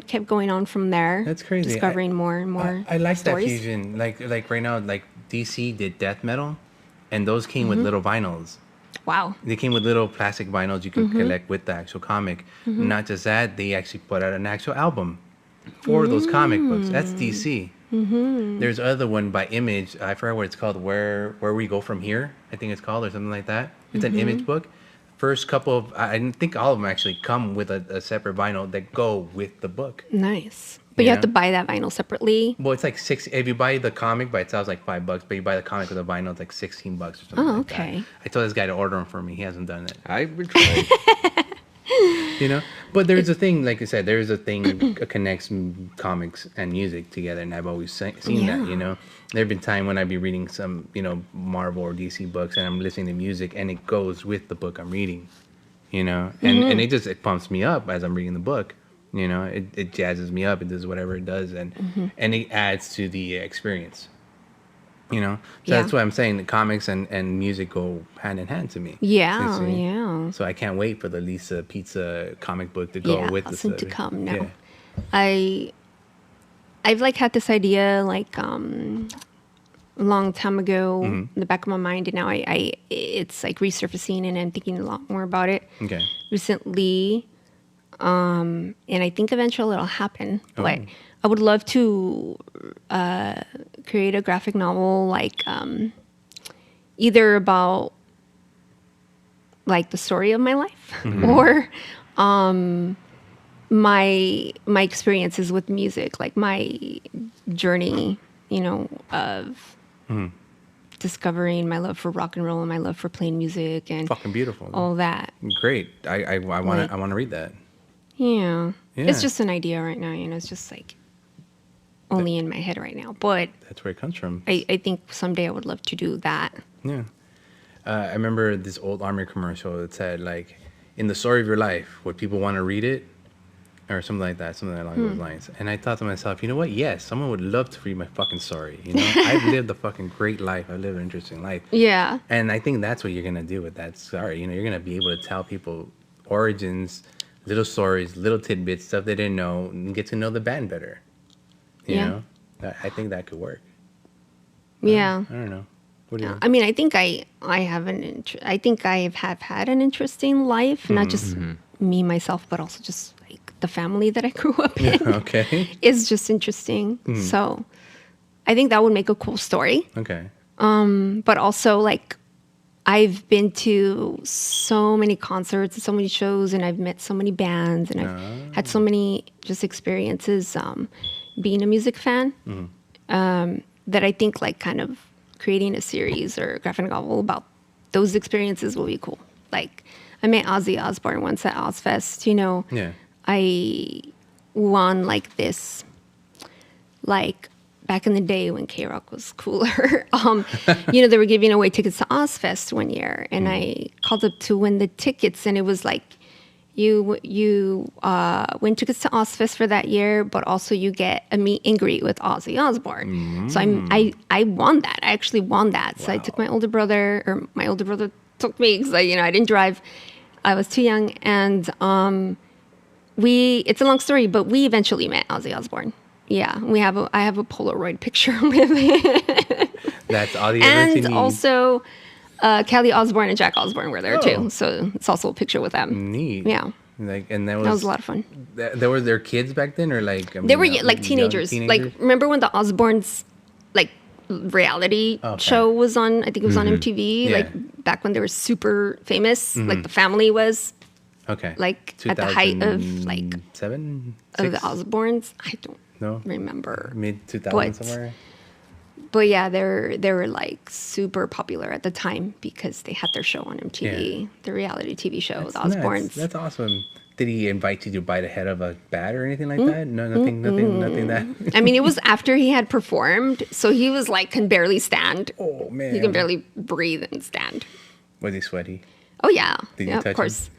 C: kept going on from there.
A: That's crazy.
C: Discovering more and more.
A: I like
C: stories.
A: that fusion. Like right now, like DC did death metal, and those came with little vinyls.
C: Wow.
A: They came with little plastic vinyls you can collect with the actual comic. Not just that, they actually put out an actual album for those comic books. That's DC. There's other one by Image. I forgot what it's called. Where We Go From Here, I think it's called, or something like that. It's an Image book. First couple of, I think all of them actually come with a separate vinyl that go with the book.
C: Nice. But you have to buy that vinyl separately.
A: Well, it's like $6. If you buy the comic by itself, it's like $5. But you buy the comic with a vinyl, it's like $16 or something.
C: Oh,
A: like
C: okay.
A: That. I told this guy to order them for me. He hasn't done it.
B: I've been trying.
A: You know, but there's a thing, like I said, there's a thing that connects comics and music together, and I've always seen that. You know, there've been time when I'd be reading some, Marvel or DC books, and I'm listening to music, and it goes with the book I'm reading. You know, and it pumps me up as I'm reading the book. You know, it jazzes me up. It does whatever it does, and it adds to the experience. You know, so that's why I'm saying the comics and music go hand in hand to me.
C: Yeah, yeah.
A: So I can't wait for the Lisa Pizza comic book to go with this.
C: Soon to come now. Yeah. I've like had this idea like a long time ago in the back of my mind, and now it's like resurfacing, and I'm thinking a lot more about it.
A: Okay.
C: Recently, and I think eventually it'll happen. But I would love to create a graphic novel, like either about like the story of my life or my experiences with music, like my journey, of discovering my love for rock and roll and my love for playing music and
A: fucking beautiful.
C: All that.
A: Great. I want to read that.
C: Yeah. It's just an idea right now, it's just like only in my head right now, but
A: that's where it comes from.
C: I think someday I would love to do that.
A: Yeah. I remember this old Army commercial that said, like, in the story of your life, would people want to read it? Or something like that, something along those lines. And I thought to myself, you know what? Yes, someone would love to read my fucking story. I've lived a fucking great life. I've lived an interesting life.
C: Yeah.
A: And I think that's what you're going to do with that story. You're going to be able to tell people origins, little stories, little tidbits, stuff they didn't know, and get to know the band better. You know? I think that could work.
C: Yeah.
A: I don't know. What do you think?
C: I mean, I think I have had an interesting life, not just me, myself, but also just like the family that I grew up in.
A: Okay.
C: Is just interesting. So I think that would make a cool story.
A: Okay.
C: But also, like, I've been to so many concerts and so many shows, and I've met so many bands, and I've had so many just experiences being a music fan that I think, like, kind of creating a series or a graphic novel about those experiences will be cool. Like, I met Ozzy Osbourne once at Ozfest,
A: Yeah.
C: I won like this, like back in the day when K-Rock was cooler. They were giving away tickets to Ozfest one year, and I called up to win the tickets, and it was like, you win tickets to Ozfest for that year, but also you get a meet and greet with Ozzy Osbourne. So I won that. I actually won that. So I took my older brother took me because I didn't drive. I was too young, and it's a long story, but we eventually met Ozzy Osbourne. Yeah, I have a Polaroid picture with him.
A: That's all the evidence you need.
C: And also, Kelly Osbourne and Jack Osbourne were there too, so it's also a picture with them.
A: Neat.
C: Yeah.
A: And that
C: was a lot of fun.
A: There were their kids back then, or like
C: they were like teenagers. Like, remember when the Osbournes like reality show was on? I think it was on MTV.
A: Yeah.
C: Like back when they were super famous. Like the family was.
A: Okay.
C: Like at the height of like
A: 7,
C: of the Osbournes. I don't
A: No?
C: remember.
A: Mid 2000 somewhere.
C: But yeah, they were like super popular at the time because they had their show on MTV, the reality TV show, the Osbournes.
A: Nuts. That's awesome. Did he invite you to bite a head of a bat or anything like that? No, nothing that.
C: I mean, it was after he had performed, so he was like can barely stand.
A: Oh man,
C: he can barely breathe and stand.
A: Was he sweaty?
C: Oh yeah,
A: Did you touch
C: of course.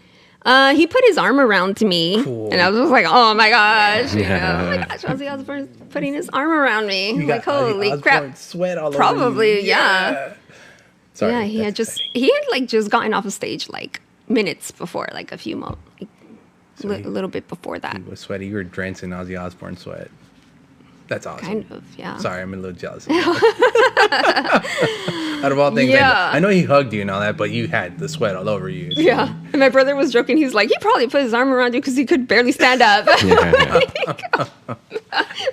C: He put his arm around me, and I was just like, "Oh my gosh, oh my gosh!" Ozzy Osbourne putting his arm around me. I'm like, holy crap!
A: Sweat all over you.
C: Probably, yeah.
A: Sorry,
C: yeah, he had just gotten off the stage like minutes before, like a few months, a little bit before that.
A: He was sweaty. You were drenched in Ozzy Osbourne sweat. That's awesome.
C: Kind of, yeah.
A: Sorry, I'm a little jealous. Out of all things,
C: Yeah.
A: I know he hugged you and all that, but you had the sweat all over you. So.
C: Yeah. And my brother was joking. He's like, he probably put his arm around you because he could barely stand up.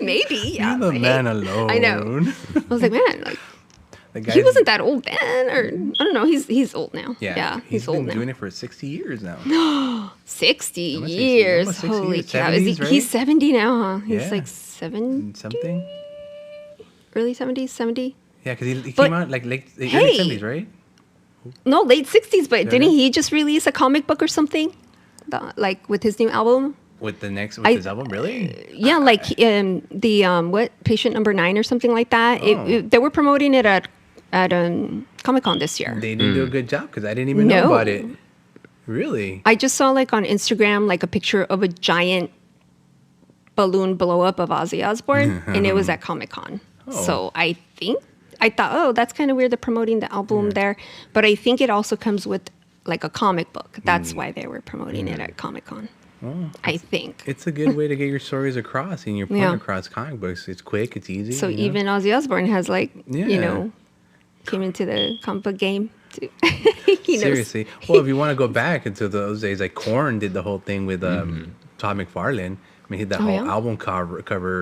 C: Maybe. Yeah.
A: Leave the
C: but
A: man
C: hey,
A: alone.
C: I know. I was like, man, like
A: The guy,
C: he wasn't that old then, or I don't know. He's old now. Yeah,
A: he's
C: old
A: been
C: now.
A: doing it for 60 years now.
C: 60
A: Almost 60,
C: years.
A: almost 60
C: Holy
A: years,
C: cow. Is he,
A: 70s, right?
C: He's 70 now, huh? He's
A: Yeah.
C: like 70,
A: Something.
C: early 70s, 70.
A: Yeah, because he
C: But-
A: came out like late early
C: Hey!
A: 70s, right?
C: No, late 60s, but didn't
A: Okay.
C: he just release a comic book or something? Like with his new album?
A: With his album, really?
C: Yeah, like what Patient Number 9 or something like that.
A: Oh.
C: They were promoting it at Comic-Con this year.
A: They didn't do a good job because I didn't even know
C: No.
A: about it. Really?
C: I just saw like on Instagram like a picture of a giant balloon blow up of Ozzy Osbourne, and it was at Comic-Con.
A: Oh.
C: So I thought, oh, that's kind of weird. They're promoting the album there, but I think it also comes with like a comic book. That's why they were promoting it at Comic-Con.
A: Oh,
C: I think.
A: it's a good way to get your stories across and your point
C: Yeah.
A: across comic books. It's quick, it's easy.
C: So
A: you know?
C: even Ozzy Osbourne has like,
A: Yeah.
C: came into the comic book game too. He knows.
A: Seriously. Well, if you want to go back into those days, like Korn did the whole thing with Todd McFarlane. I mean, he did that
C: Oh,
A: whole
C: yeah?
A: album cover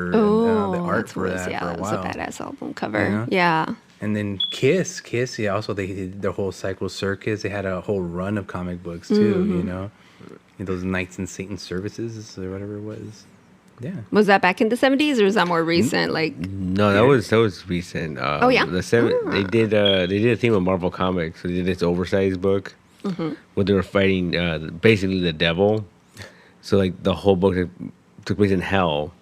A: and
C: Oh,
A: the art
C: that's
A: for
C: what it was.
A: that
C: Yeah,
A: for a
C: it was a
A: while.
C: badass album cover.
A: Yeah.
C: Yeah.
A: And then Kiss, yeah, also they did their whole Cycle Circus. They had a whole run of comic books too,
C: Mm-hmm.
A: you know, those Knights and Satan services or whatever it was. Yeah,
C: Was that back in the 70s or was that more recent? Like,
B: No, that was recent.
C: Oh, yeah?
B: They did a theme of Marvel Comics. So they did this oversized book where they were fighting basically the devil. So like the whole book took place in hell,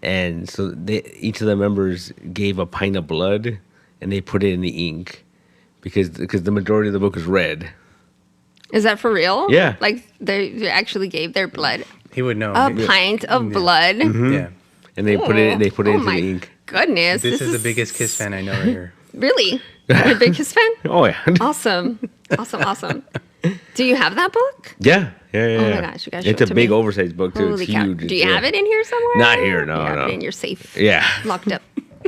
B: and so each of the members gave a pint of blood and they put it in the ink because the majority of the book is red.
C: is that for real?
B: Yeah.
C: Like they actually gave their blood.
A: he would know.
C: A pint of blood.
A: Yeah,
B: And they put it into
C: my
B: the ink.
C: Goodness.
A: this is the biggest Kiss fan I know right here.
C: Really? You're a big Kiss fan?
B: Oh yeah.
C: Awesome. Awesome. Do you have that book?
B: Yeah.
C: Oh my gosh, you gotta show
B: It's
C: it
B: a
C: to
B: big
C: me.
B: oversized book too.
C: Holy
B: It's
C: cow.
B: huge.
C: Do you have it in here somewhere?
B: Not here, no,
C: You have
B: no.
C: it in your safe.
B: Yeah.
C: Locked up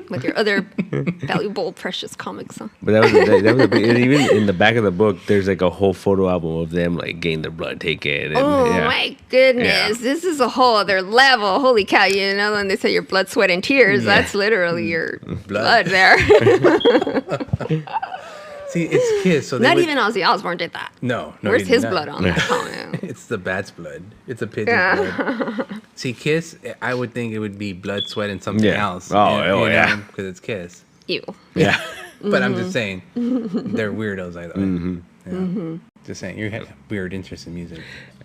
C: with your other valuable, precious comics. Huh?
B: But that was a big, and even in the back of the book, there's like a whole photo album of them like getting their blood taken. And,
C: Oh
B: yeah.
C: my goodness.
B: Yeah.
C: This is a whole other level. Holy cow. You know, when they say your blood, sweat, and tears, that's literally your blood there.
A: See, it's Kiss, so they
C: Not
A: would,
C: even Ozzy Osbourne did that.
A: no.
C: Where's
A: he did
C: his
A: not.
C: blood on that comic?
A: It's the bat's blood. It's a pigeon's blood. See, Kiss, I would think it would be blood, sweat, and something
B: Yeah.
A: else.
B: Oh, yeah.
A: Because it's Kiss.
C: Ew.
B: Yeah.
A: But I'm just saying, they're weirdos like that. Yeah. Just saying, you have weird interest in music.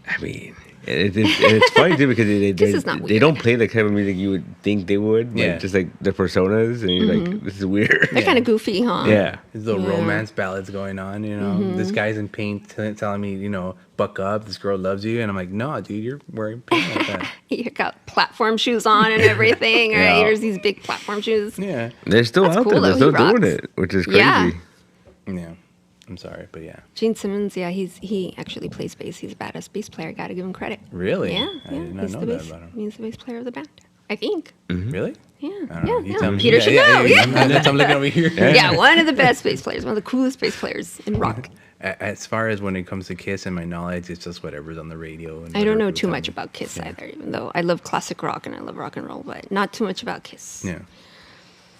B: I mean, it's funny too because
C: This is not
B: they don't
C: weird.
B: play the kind of music you would think they would.
A: Yeah.
B: Like, just like the personas, and you're like, this is weird.
C: They're kind of goofy, huh?
B: Yeah.
A: There's little romance ballads going on, you know. This guy's in paint telling me, you know, buck up, this girl loves you. And I'm like, no, dude, you're wearing paint like that.
C: You got platform shoes on and everything, right?
B: Yeah.
C: Here's these big platform shoes.
A: Yeah.
B: They're still
C: That's
B: out
C: cool,
B: there. They're
C: though.
B: still
C: He
B: doing
C: rocks.
B: it, which is crazy.
C: Yeah.
A: Yeah. I'm sorry, but yeah.
C: Gene Simmons, yeah, he actually plays bass. He's a badass bass player. Got to give him credit.
A: Really?
C: Yeah,
A: I did not
C: he's
A: know
C: the
A: that
C: bass.
A: about him.
C: He's the bass player of the band. I think.
A: Really?
C: Yeah,
A: I don't know.
C: yeah.
A: You tell me.
C: Peter should know. Yeah,
A: I'm looking over here.
C: yeah. One of the best bass players. One of the coolest bass players in rock.
A: As far as when it comes to Kiss and my knowledge, it's just whatever's on the radio. And
C: I don't know
A: whatever
C: too
A: people
C: much
A: tell me.
C: about Kiss either, even though I love classic rock and I love rock and roll, but not too much about Kiss.
A: Yeah.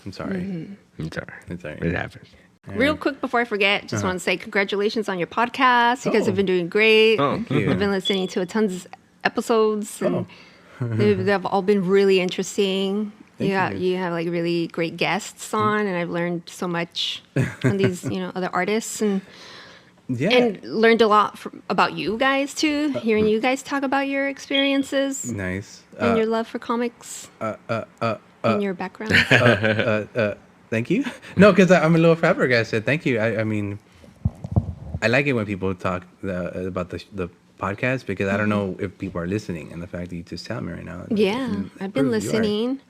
A: I'm sorry.
B: It's all right.
A: It's all right.
B: It happens.
C: Real quick before I forget, just want to say congratulations on your podcast. You guys have been doing great.
B: Oh,
A: Thank you.
C: I've been listening to a tons of episodes, and
A: Oh.
C: they've all been really interesting.
A: Thank you.
C: You have like really great guests on, and I've learned so much from these other artists, and learned a lot about you guys too. Hearing you guys talk about your experiences
A: Nice.
C: and your love for comics and your background.
A: Thank you. No, because I'm a little flabbergasted. Thank you. I mean, I like it when people talk about the podcast because I don't know if people are listening, and the fact that you just tell me right now.
C: Yeah, I've been
A: proves you are.
C: listening.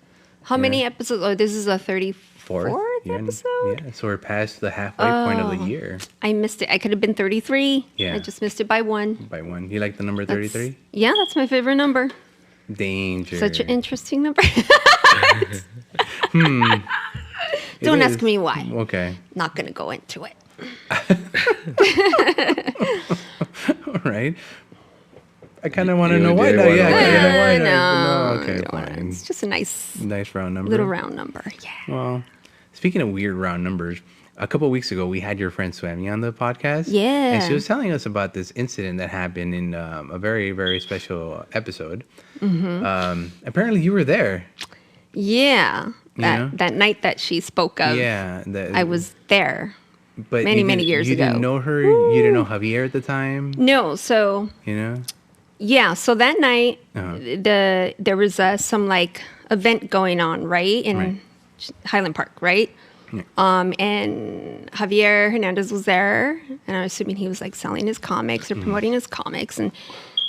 C: How many episodes? Oh, this is a 34th
A: Yeah,
C: episode.
A: Yeah, so we're past the halfway point of the year
C: I missed it. I could have been 33.
A: Yeah.
C: I just missed it by one.
A: by one. You like the number 33?
C: Yeah, that's my favorite number.
A: Danger.
C: Such an interesting number. Don't
A: It
C: ask
A: is.
C: me why.
A: Okay.
C: Not going to go into it.
A: All right. I kind of want to
B: You
A: know why
B: did
A: though.
B: wanna
A: Yeah, I
B: know
A: kind of know why.
C: no,
A: No, okay,
C: you don't wanna-
A: fine.
C: It's just a nice
A: Nice round number.
C: little round number. Yeah.
A: Well, speaking of weird round numbers, a couple of weeks ago we had your friend Swami on the podcast.
C: Yeah.
A: And she was telling us about this incident that happened in a very, very special episode. Apparently you were there.
C: Yeah.
A: Yeah.
C: That night that she spoke of,
A: Yeah.
C: I was there.
A: but
C: many,
A: you
C: many
A: didn't-
C: years
A: you
C: ago.
A: didn't know her. You didn't know Javier at the time.
C: No, so
A: You know?
C: yeah, so that night
A: Uh-huh.
C: there was some like event going on, right? In
A: Right.
C: Highland Park, right? And Javier Hernandez was there, and I'm assuming he was like selling his comics or promoting his comics. And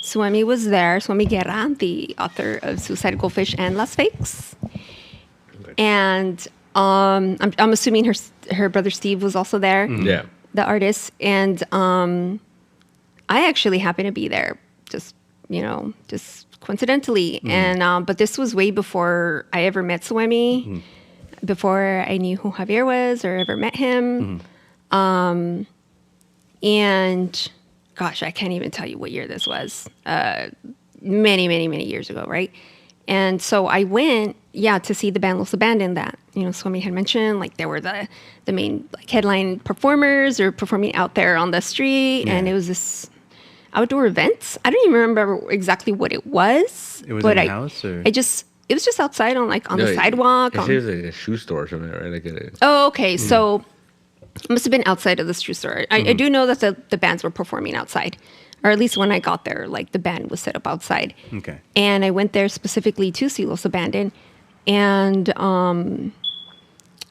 C: Swami was there, Swami Guerra, the author of Suicide Goldfish and Las Fakes. And I'm assuming her brother Steve was also there,
B: Yeah.
C: the artist. And I actually happened to be there, just coincidentally. And but this was way before I ever met Swami. Before I knew who Javier was or ever met him. And gosh, I can't even tell you what year this was. Many, many, many years ago, right? And so I went, to see the band Los Abandoned that, Swami had mentioned, like they were the main like headline performers or performing out there on the street. And it was this outdoor event. I don't even remember exactly what it was.
A: It was
C: but
A: in the house or?
C: It was just outside on the sidewalk.
B: It was like a shoe store or something, right? Like a,
C: Oh, okay. So it must have been outside of the shoe store. I do know that the bands were performing outside, or at least when I got there, like the band was set up outside.
A: Okay.
C: And I went there specifically to see Los Abandoned. And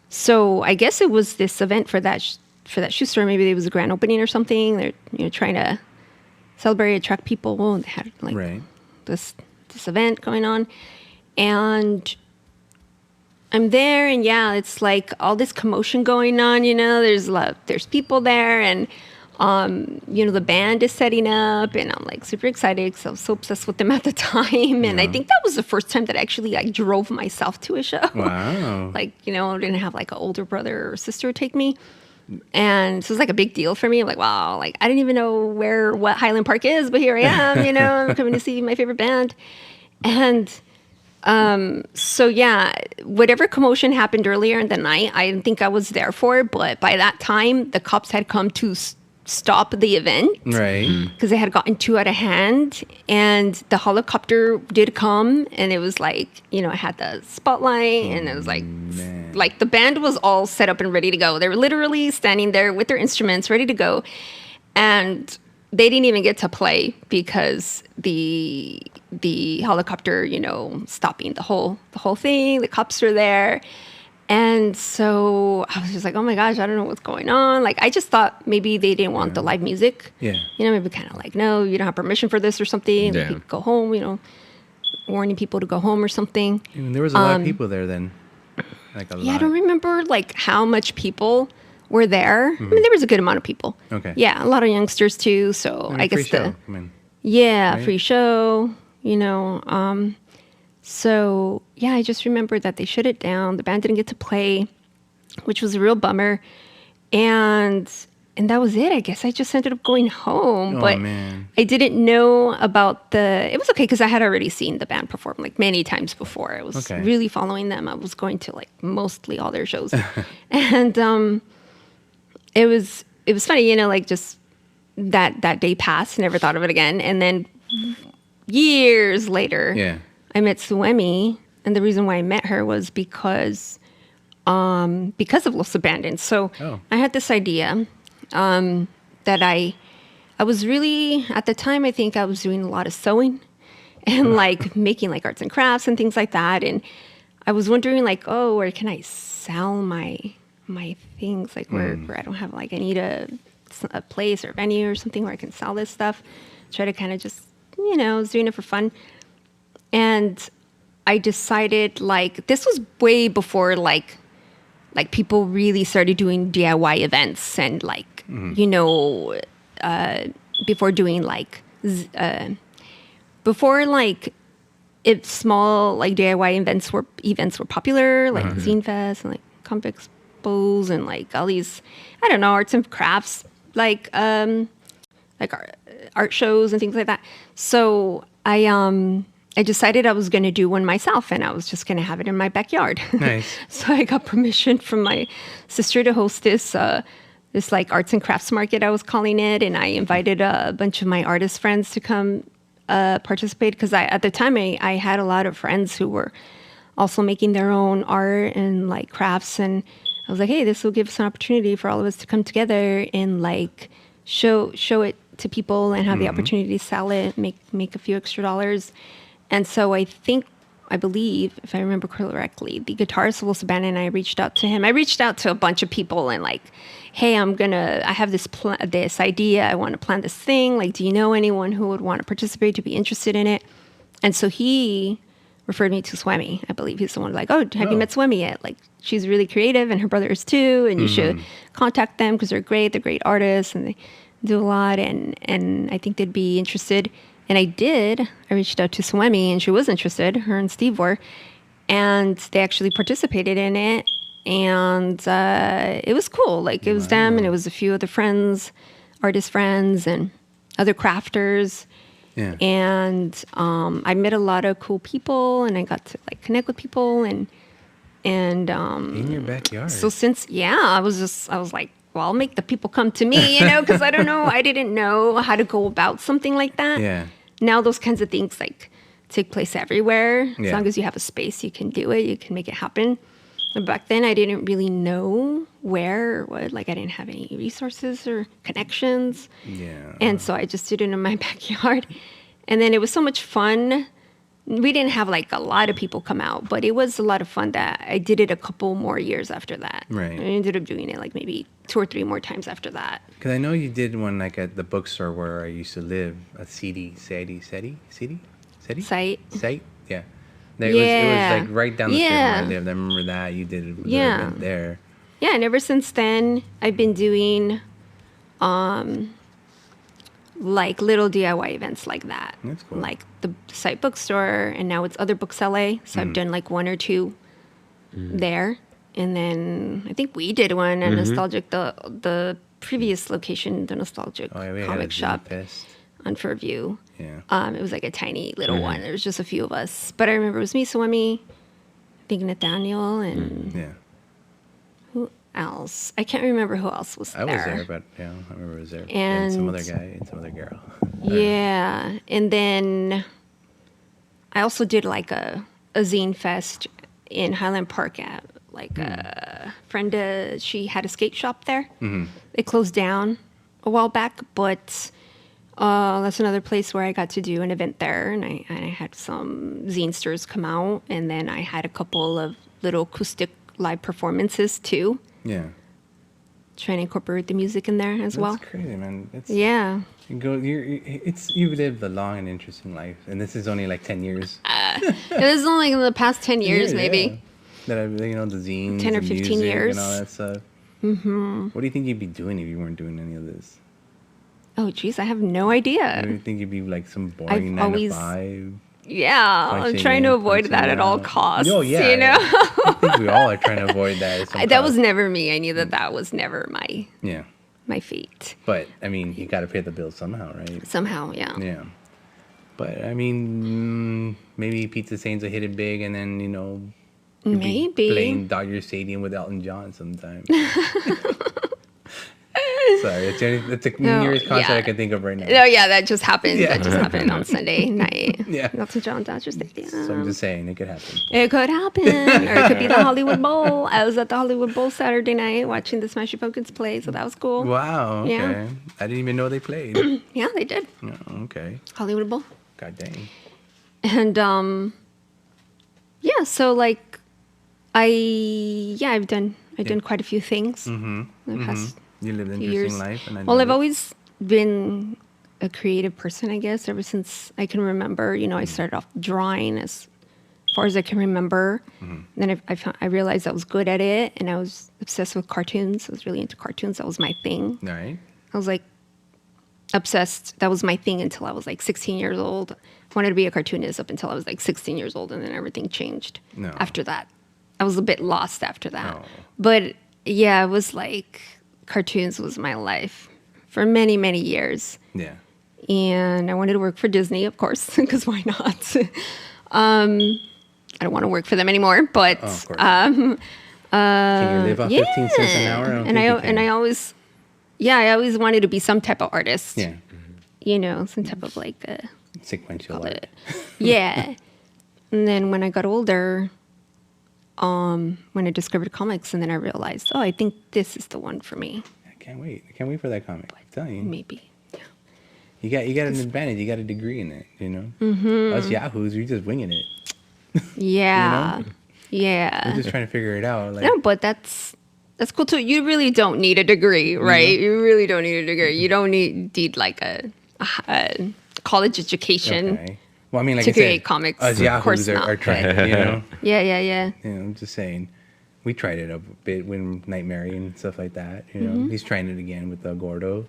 C: so I guess it was this event for that shoe store. Maybe it was a grand opening or something. They're trying to celebrate, attract people. They had like
A: Right.
C: this event going on. And I'm there, and it's like all this commotion going on. There's people there, and the band is setting up, and I'm like super excited because I was so obsessed with them at the time. And I think that was the first time that I actually like drove myself to a show.
A: Wow.
C: I didn't have like an older brother or sister take me. And so it was like a big deal for me. I'm like, wow, like I didn't even know what Highland Park is, but here I am, I'm coming to see my favorite band. And so whatever commotion happened earlier in the night, I didn't think I was there for, but by that time the cops had come to stop the event.
A: Right.
C: Because it had gotten too out of hand, and the helicopter did come, and it was like, I had the spotlight, and it was like, like the band was all set up and ready to go. They were literally standing there with their instruments ready to go, and they didn't even get to play because the helicopter, stopping the whole thing. The cops were there. And so I was just like, oh my gosh, I don't know what's going on. Like, I just thought maybe they didn't want the live music.
A: Yeah.
C: Maybe kind of like, no, you don't have permission for this or something.
B: Yeah.
C: Like, go home, warning people to go home or something.
A: And there was a lot of people there then. Like a lot.
C: Yeah, I don't remember like how much people were there. I mean, there was a good amount of people.
A: Okay.
C: Yeah, a lot of youngsters too. So I
A: free
C: guess
A: show. I mean,
C: yeah,
A: right?
C: free show, So, I just remember that they shut it down. The band didn't get to play, which was a real bummer. And that was it. I guess I just ended up going home.
A: Oh,
C: but
A: man.
C: I didn't know about it was okay because I had already seen the band perform like many times before. I was
A: Okay.
C: really following them. I was going to like mostly all their shows. And it was funny, like just that day passed, never thought of it again. And then years later,
A: Yeah.
C: I met Suemi, and the reason why I met her was because of Los Abandoned. So I had this idea that I was really, at the time, I think I was doing a lot of sewing and like making like arts and crafts and things like that. And I was wondering like, oh, where can I sell my things? Like where I don't have like, I need a place or a venue or something where I can sell this stuff. Try to kind of just, I was doing it for fun. And I decided like, this was way before like people really started doing DIY events and like, before doing like, before like if small like DIY events were popular, like Zine Fest and like Comic expos and like all these, I don't know, arts and crafts, like art shows and things like that. So I decided I was going to do one myself, and I was just going to have it in my backyard.
A: Nice.
C: So I got permission from my sister to host this like arts and crafts market, I was calling it, and I invited a bunch of my artist friends to come participate, because at the time I had a lot of friends who were also making their own art and like crafts, and I was like, hey, this will give us an opportunity for all of us to come together and like show it to people and have the opportunity to sell it, make a few extra dollars. And so I believe, if I remember correctly, the guitarist of Los Abandon, and I reached out to him. I reached out to a bunch of people and like, hey, I have this idea. I want to plan this thing. Like, do you know anyone who would want to participate, to be interested in it? And so he referred me to Swemi. I believe he's the one like, oh, have you met Swemi yet? Like, she's really creative, and her brother is too, and you should contact them because they're great. They're great artists, and they do a lot, and I think they'd be interested. And I did. I reached out to Swemi, and she was interested. Her and Steve were. And they actually participated in it. And it was cool. Like, it was them, and it was a few other friends, artist friends, and other crafters.
A: Yeah.
C: And I met a lot of cool people, and I got to like connect with people, and in
A: your backyard.
C: So I was like, well, I'll make the people come to me, because I don't know. I didn't know how to go about something like that.
A: Yeah.
C: Now those kinds of things like take place everywhere. As
A: Yeah.
C: long as you have a space, you can do it. You can make it happen. But back then, I didn't really know where or what. Like, I didn't have any resources or connections.
A: Yeah.
C: And so I just did it in my backyard. And then it was so much fun. We didn't have like a lot of people come out, but it was a lot of fun that I did it a couple more years after that.
A: Right.
C: I ended up doing it like maybe 2 or 3 more times after that.
A: Because I know you did one like at the bookstore where I used to live, a site? Yeah. It was like right down the street where I lived. I remember that. You did a little event there.
C: Yeah, and ever since then, I've been doing like little DIY events like that.
A: That's cool.
C: Like the site bookstore, and now it's Other Books LA. So I've done like 1 or 2 there. And then I think we did one at Nostalgic, the previous location, the Nostalgic
A: We had
C: comic
A: a
C: shop
A: fest.
C: on Fairview.
A: Yeah.
C: It was like a tiny little one. There was just a few of us. But I remember it was me, Swemi, I think Nathaniel, and
A: Yeah.
C: who else? I can't remember who else was
A: I
C: there.
A: was there, but yeah, I remember it was there.
C: And
A: some other guy and some other girl.
C: Yeah. And then I also did like a zine fest in Highland Park at like a friend, she had a skate shop there. It closed down a while back, but that's another place where I got to do an event there, and I had some zinesters come out, and then I had a couple of little acoustic live performances too.
A: Yeah.
C: Trying to incorporate the music in there as well.
A: That's crazy, man.
C: Yeah.
A: You've lived a long and interesting life, and this is only like 10 years.
C: It was only in the past 10 years,
A: Yeah,
C: maybe.
A: yeah. That I've, the zines,
C: 10 or
A: and
C: 15
A: music
C: years.
A: and all that stuff. Mm-hmm. What do you think you'd be doing if you weren't doing any of this?
C: Oh, geez, I have no idea.
A: Do you think you'd be like some boring
C: I've
A: 9
C: always-
A: to 5?
C: Yeah, I'm
A: Punching
C: trying to
A: in,
C: avoid
A: punching
C: that at all
A: out?
C: costs.
A: Oh, yeah.
C: You know,
A: I think we all are trying to avoid that. At some
C: that was
A: cost.
C: never me. I knew that was never
A: Yeah.
C: my fate.
A: But, I mean, you got to pay the bills somehow, right?
C: Somehow, yeah.
A: Yeah. But, I mean, maybe Pizza Saints will hit it big, and then, you'll be
C: Maybe.
A: playing Dodger Stadium with Elton John sometime. Sorry, it's the nearest concert
C: yeah.
A: I can think of right now.
C: Oh yeah, that just happened.
A: Yeah.
C: That just happened on Sunday night.
A: Yeah.
C: Elton John Dodger Stadium.
A: So I'm just saying, it could happen.
C: It could happen, or it could be the Hollywood Bowl. I was at the Hollywood Bowl Saturday night watching the Smashing Pumpkins play, so that was cool.
A: Wow, okay.
C: Yeah.
A: I didn't even know they played.
C: Yeah, they did.
A: Oh, okay.
C: Hollywood Bowl.
A: God dang.
C: And yeah, so like I've done quite a few things in the past
A: You lived an
C: few
A: interesting
C: years.
A: life. And
C: I've always been a creative person, I guess, ever since I can remember. I started off drawing as far as I can remember. Then I realized I was good at it, and I was obsessed with cartoons. I was really into cartoons. That was my thing.
A: All right.
C: I was like obsessed. That was my thing until I was like 16 years old. I wanted to be a cartoonist up until I was like 16 years old, and then everything changed
A: No.
C: after that. I was a bit lost after that.
A: Oh.
C: But yeah, it was like cartoons was my life for many, many years.
A: Yeah.
C: And I wanted to work for Disney, of course, because why not? I don't want to work for them anymore, but
A: Oh, of course. Can you live off 15 cents an hour? I don't think you can.
C: I always wanted to be some type of artist.
A: Yeah.
C: You know, some type of like
A: Sequential
C: call
A: art.
C: it. Yeah. And then when I got older, when I discovered comics, and then I realized, oh, I think this is the one for me.
A: I can't wait. I can't wait for that comic. I'm telling you.
C: Maybe.
A: You got an advantage. You got a degree in it, you know? Mm-hmm. Us yahoos, we're just winging it.
C: Yeah.
A: You know?
C: Yeah.
A: We're just trying to figure it out. Like,
C: No, but that's cool too. You really don't need a degree, right?
A: Mm-hmm.
C: You really don't need a degree. You don't need like a college education.
A: okay. Well, I mean, like
C: To
A: I said,
C: create comics.
A: us
C: Of course
A: yahoos
C: not.
A: are trying it, you know?
C: Yeah.
A: You know, I'm just saying. We tried it a bit when Nightmare and stuff like that, you know?
C: Mm-hmm.
A: He's trying it again with Gordo.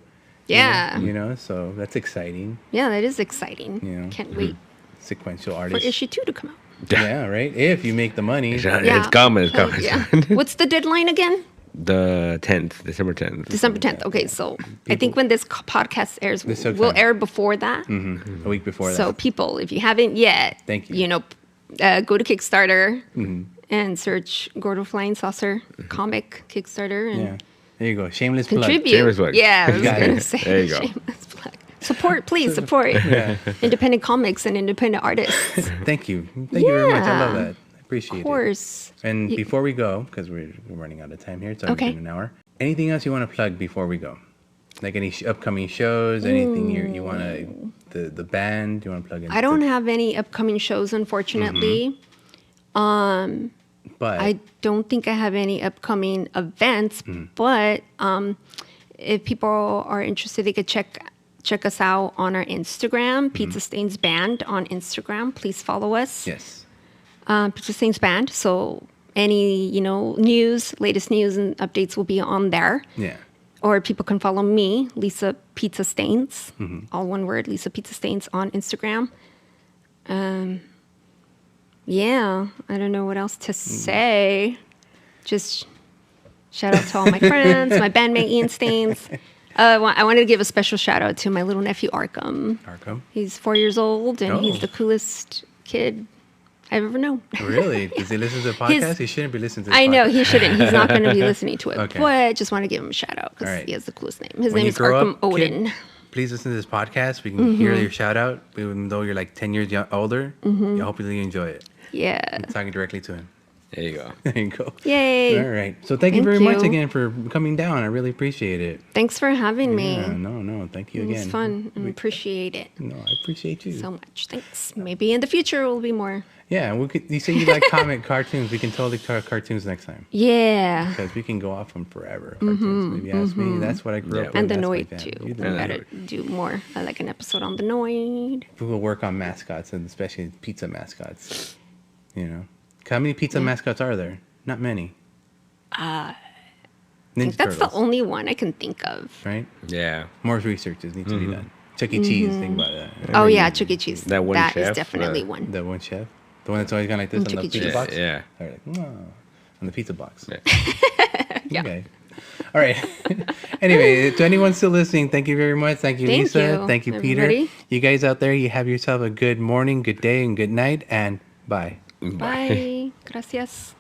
C: Yeah.
A: You know, so that's exciting.
C: Yeah, that is exciting.
A: Yeah.
C: Can't wait
A: Sequential
C: for
A: artist.
C: issue 2 to come out.
A: Yeah, right? If you make the money.
B: It's
C: Yeah.
B: coming. It's
C: Hell
B: coming.
C: yeah. What's the deadline again?
B: The 10th, December 10th.
C: December 10th. Okay, so I think when this podcast airs,
A: This
C: will
A: sometime.
C: air before that.
A: A week before that.
C: So people, if you haven't yet,
A: Thank you.
C: You know, go to Kickstarter and search Gordo Flying Saucer comic Kickstarter and
A: Yeah. There you go. Shameless plug.
C: contribute.
B: Shameless plug.
C: Yeah, I was
A: got
C: gonna
A: it.
C: say
B: There you go.
C: shameless plug. Support, please support independent comics and independent artists.
A: Thank you. Thank you very much. I love
C: Yeah.
A: that. I appreciate
C: Of course.
A: it. And before we go, because we're running out of time here, it's only
C: Okay.
A: been an hour. Anything else you want to plug before we go? Like any upcoming shows, anything you want to, the band, you want to plug in?
C: I don't have any upcoming shows, unfortunately.
A: But
C: I don't think I have any upcoming events, but if people are interested, they could check us out on our Instagram, Pizza Stains Band on Instagram. Please follow us,
A: yes.
C: Pizza Stains Band. So any latest news and updates will be on there.
A: Yeah.
C: Or people can follow me, Lisa Pizza Stains, all one word, Lisa Pizza Stains on Instagram. Yeah, I don't know what else to say. Just shout out to all my friends, my bandmate Ian Stains. I wanted to give a special shout out to my little nephew Arkham.
A: Arkham.
C: He's 4 years old, and
A: Oh.
C: he's the coolest kid I've ever known.
A: Really? Does he listen to the podcast? He shouldn't be listening to this
C: I know
A: podcast.
C: he shouldn't. He's not going to be listening to it.
A: Okay.
C: But just want to give him a shout out because
A: All right.
C: he has the coolest name. His
A: When
C: name
A: you
C: is
A: grow
C: Arkham
A: up, kid,
C: Odin.
A: please listen to this podcast. We can hear your shout out, even though you're like 10 years older. Hopefully you enjoy it.
C: Yeah.
A: I'm talking directly to him.
B: There you go.
A: There you go.
C: Yay.
A: All right. So thank you
C: Thank
A: very much
C: you.
A: again for coming down. I really appreciate it.
C: Thanks for having me.
A: Yeah, no. Thank you
C: It
A: again.
C: was fun. I appreciate it
A: No, I appreciate you.
C: so much. Thanks. Maybe in the future will be more.
A: Yeah, you say you like cartoons. We can totally talk cartoons next time.
C: Yeah.
A: Because we can go off on forever. Cartoons. Maybe ask me. That's what I grew up with.
C: And the
A: That's my
C: Noid
A: jam.
C: too.
A: You
C: We
A: the Noid.
C: gotta do more. I like an episode on the Noid.
A: We will work on mascots, and especially pizza mascots. You know, how many pizza mascots are there? Not many.
C: I
A: Ninja
C: think that's
A: Turtles,
C: the only one I can think of.
A: right?
B: Yeah.
A: More researches need to be done. Chuck E. Cheese, think about that.
C: Oh yeah, Chuck E. Cheese.
B: that one
C: That is
B: chef,
C: definitely one.
A: The one chef, the one that's always gone like this on
C: Chuck
A: the
C: E.
A: pizza
C: Cheese.
A: box.
B: Yeah.
A: Or like, "Mwah," on the pizza box.
B: Yeah.
C: Yeah.
A: Okay. All right. Anyway, to anyone still listening, thank you very much. Thank you,
C: Thank
A: Lisa.
C: you,
A: Thank you, Peter.
C: everybody.
A: You guys out there, you have yourself a good morning, good day, and good night. And bye.
C: Bye. Gracias.